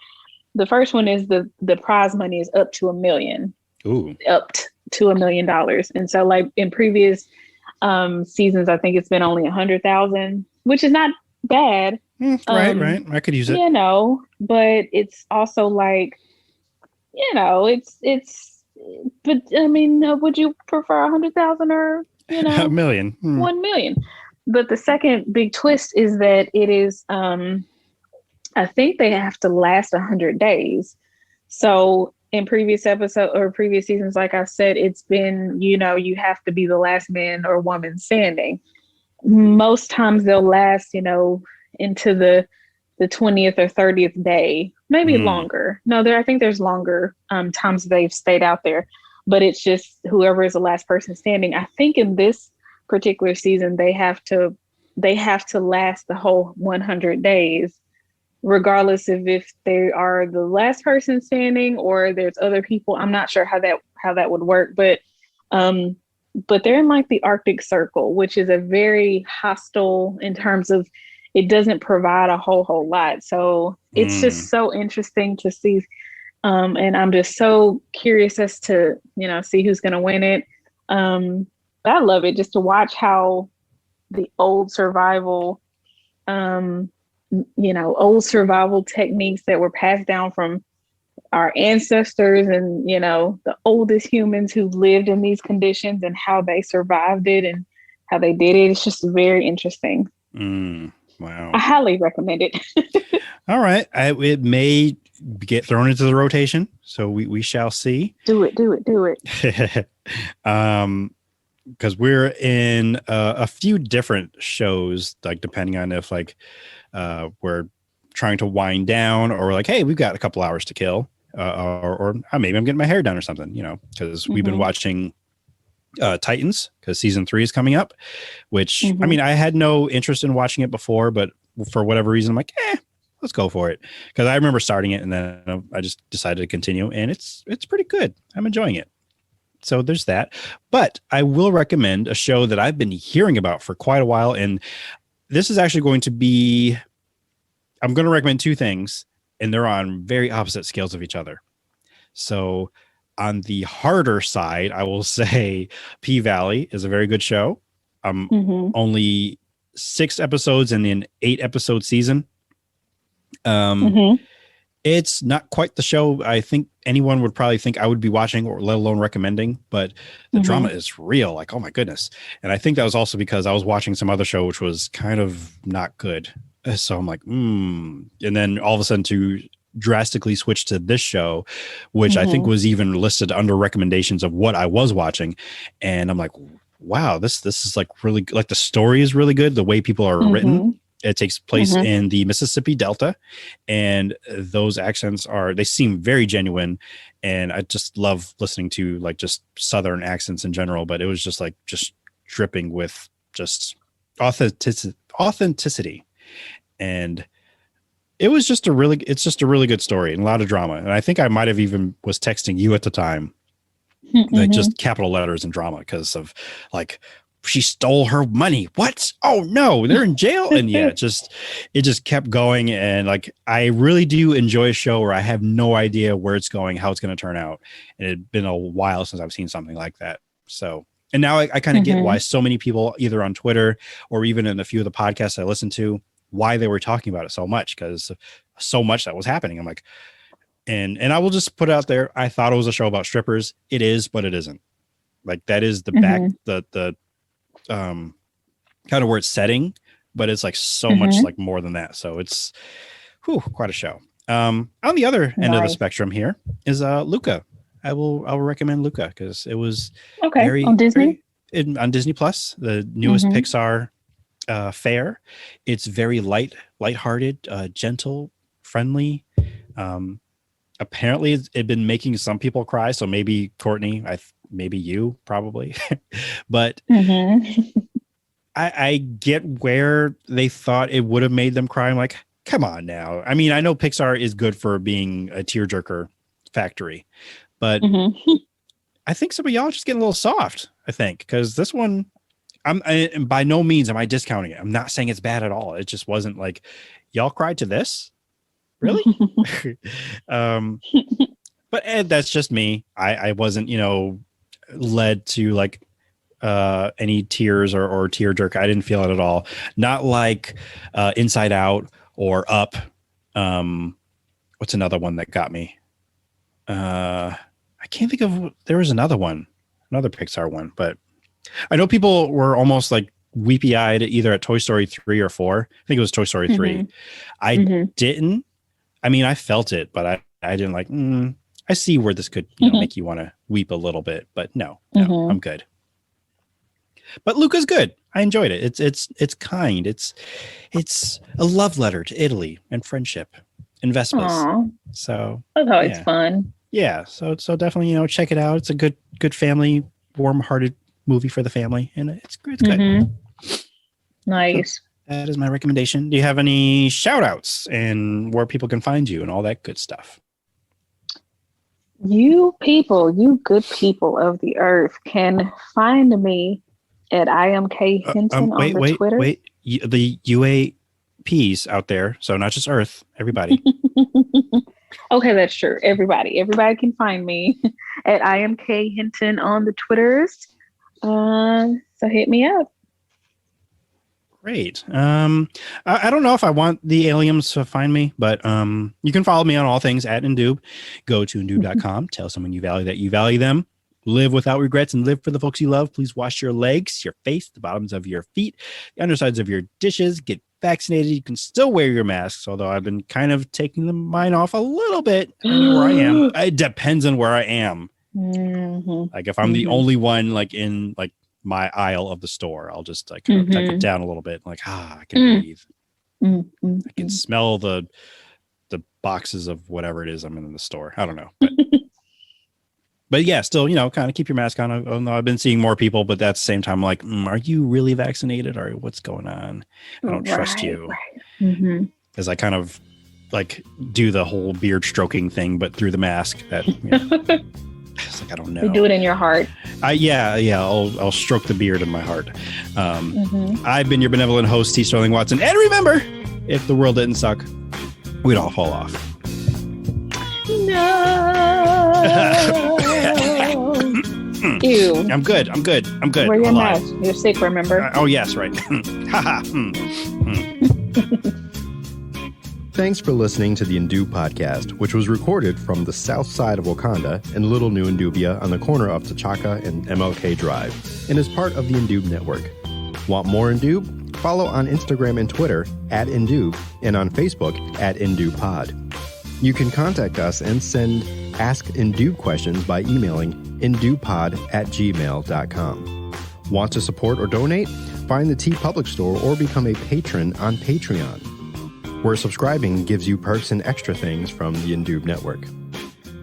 The first one is the prize money is up to $1 million. Ooh. Up to $1 million. And so like in previous seasons, I think it's been only 100,000, which is not bad. Right. I could use it. But it's also like, it's, but I mean, would you prefer 100,000 or, $1 million? 1 million? But the second big twist is that it is, I think they have to last 100 days. So in previous episodes or previous seasons, like I said, it's been, you have to be the last man or woman standing. Most times they'll last, into the 20th or 30th day, maybe longer. No, I think there's longer times they've stayed out there, but it's just whoever is the last person standing. I think in this particular season, they have to last the whole 100 days, regardless of if they are the last person standing or there's other people. I'm not sure how that would work, but they're in like the Arctic Circle, which is a very hostile in terms of it doesn't provide a whole lot. So it's just so interesting to see. And I'm just so curious as to, see who's going to win it. I love it just to watch how the old survival techniques that were passed down from our ancestors and, the oldest humans who lived in these conditions and how they survived it and how they did it. It's just very interesting. Wow. I highly recommend it. All right. It may get thrown into the rotation, so we shall see. Do it. Because we're in a few different shows, like depending on if like we're trying to wind down or like, hey, we've got a couple hours to kill, or maybe I'm getting my hair done or something, because we've been watching Titans because season 3 is coming up, which I mean, I had no interest in watching it before, but for whatever reason, I'm like, let's go for it. Because I remember starting it and then I just decided to continue, and it's pretty good. I'm enjoying it. So there's that. But I will recommend a show that I've been hearing about for quite a while. And this is actually going to be, I'm going to recommend two things, and they're on very opposite scales of each other. So on the harder side, I will say P-Valley is a very good show. Only 6 episodes in an 8-episode season. It's not quite the show I think anyone would probably think I would be watching or let alone recommending, but the drama is real. Like, oh my goodness. And I think that was also because I was watching some other show, which was kind of not good. So I'm like, And then all of a sudden to drastically switch to this show, which I think was even listed under recommendations of what I was watching. And I'm like, wow, this is like really, like the story is really good. The way people are written. It takes place in the Mississippi Delta, and those accents they seem very genuine. And I just love listening to like just Southern accents in general, but it was just like just dripping with just authenticity. And it's just a really good story and a lot of drama. And I think I might've even was texting you at the time, like just capital letters and drama because of like, she stole her money. What? Oh no, they're in jail. And yeah, it just kept going. And like, I really do enjoy a show where I have no idea where it's going, how it's going to turn out. And it'd been a while since I've seen something like that. So, and now I kind of get why so many people either on Twitter or even in a few of the podcasts I listen to, why they were talking about it so much, because so much that was happening. I'm like, and I will just put it out there. I thought it was a show about strippers. It is, but it isn't. Like that is the back, the kind of where it's setting, but it's like so much like more than that. So it's quite a show. On the other end of the spectrum here is Luca. I'll recommend Luca because it was on Disney, on Disney Plus, the newest Pixar fare. It's very lighthearted, gentle, friendly. Apparently it'd been making some people cry. So maybe Kortney, maybe you probably, but I get where they thought it would have made them cry. I'm like, come on now. I mean, I know Pixar is good for being a tearjerker factory, but I think some of y'all are just getting a little soft, I think, because this one, and by no means am I discounting it. I'm not saying it's bad at all. It just wasn't like, y'all cried to this? Really? But Ed, that's just me. I wasn't, led to like any tears or tear jerk. I didn't feel it at all. Not like Inside Out or Up. What's another one that got me? I can't think of. There was another Pixar one, but I know people were almost like weepy eyed either at Toy Story 3 or 4. I think it was Toy Story 3. I didn't. I mean, I felt it, but I didn't like. I see where this could make you want to weep a little bit, but no, I'm good. But Luca's good. I enjoyed it. It's kind. It's a love letter to Italy and friendship and Vespas. Aww. So that's always fun. Yeah. So definitely check it out. It's a good family, warm-hearted movie for the family, and it's good. Nice. So that is my recommendation. Do you have any shout outs and where people can find you and all that good stuff? You good people of the earth can find me at IMK Hinton on the Twitter. Wait, the UAPs out there. So not just Earth, everybody. Okay, that's true. Everybody can find me at IMK Hinton on the Twitters. So hit me up. Great. I don't know if I want the aliens to find me, but you can follow me on all things at Ndoob. Go to ndoob.com. Tell someone you value them. Live without regrets and live for the folks you love. Please wash your legs, your face, the bottoms of your feet, the undersides of your dishes. Get vaccinated. You can still wear your masks, although I've been kind of taking mine off a little bit where I am. It depends on where I am. Like if I'm the only one like in like my aisle of the store, I'll just like kind of tuck it down a little bit, like I can breathe. I can smell the boxes of whatever it is I'm in the store. I don't know, but yeah, still kind of keep your mask on. I've been seeing more people, but at the same time, like, are you really vaccinated or what's going on? I don't trust you, as I kind of like do the whole beard stroking thing, but through the mask. That it's like I don't know. You do it in your heart. I'll stroke the beard in my heart. I've been your benevolent host, T. Sterling Watson, and remember, if the world didn't suck, we'd all fall off. No. Ew. I'm good. Wear your mask. You're sick, remember? Oh yes, right. Thanks for listening to the Indu podcast, which was recorded from the south side of Wakanda in Little New Indubia on the corner of T'Chaka and MLK Drive, and is part of the Indube Network. Want more Indube? Follow on Instagram and Twitter @Indube and on Facebook @IndubePod. You can contact us and send Ask Indube questions by emailing indubepod@gmail.com. Want to support or donate? Find the T Public Store or become a patron on Patreon, where subscribing gives you perks and extra things from the Indube Network.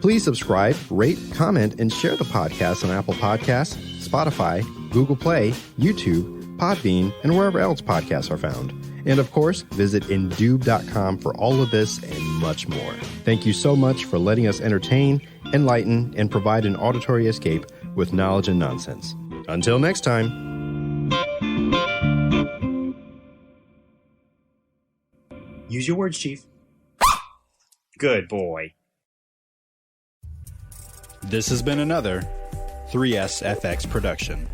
Please subscribe, rate, comment, and share the podcast on Apple Podcasts, Spotify, Google Play, YouTube, Podbean, and wherever else podcasts are found. And of course, visit Indube.com for all of this and much more. Thank you so much for letting us entertain, enlighten, and provide an auditory escape with knowledge and nonsense. Until next time. Use your words, Chief. Good boy. This has been another 3SFX production.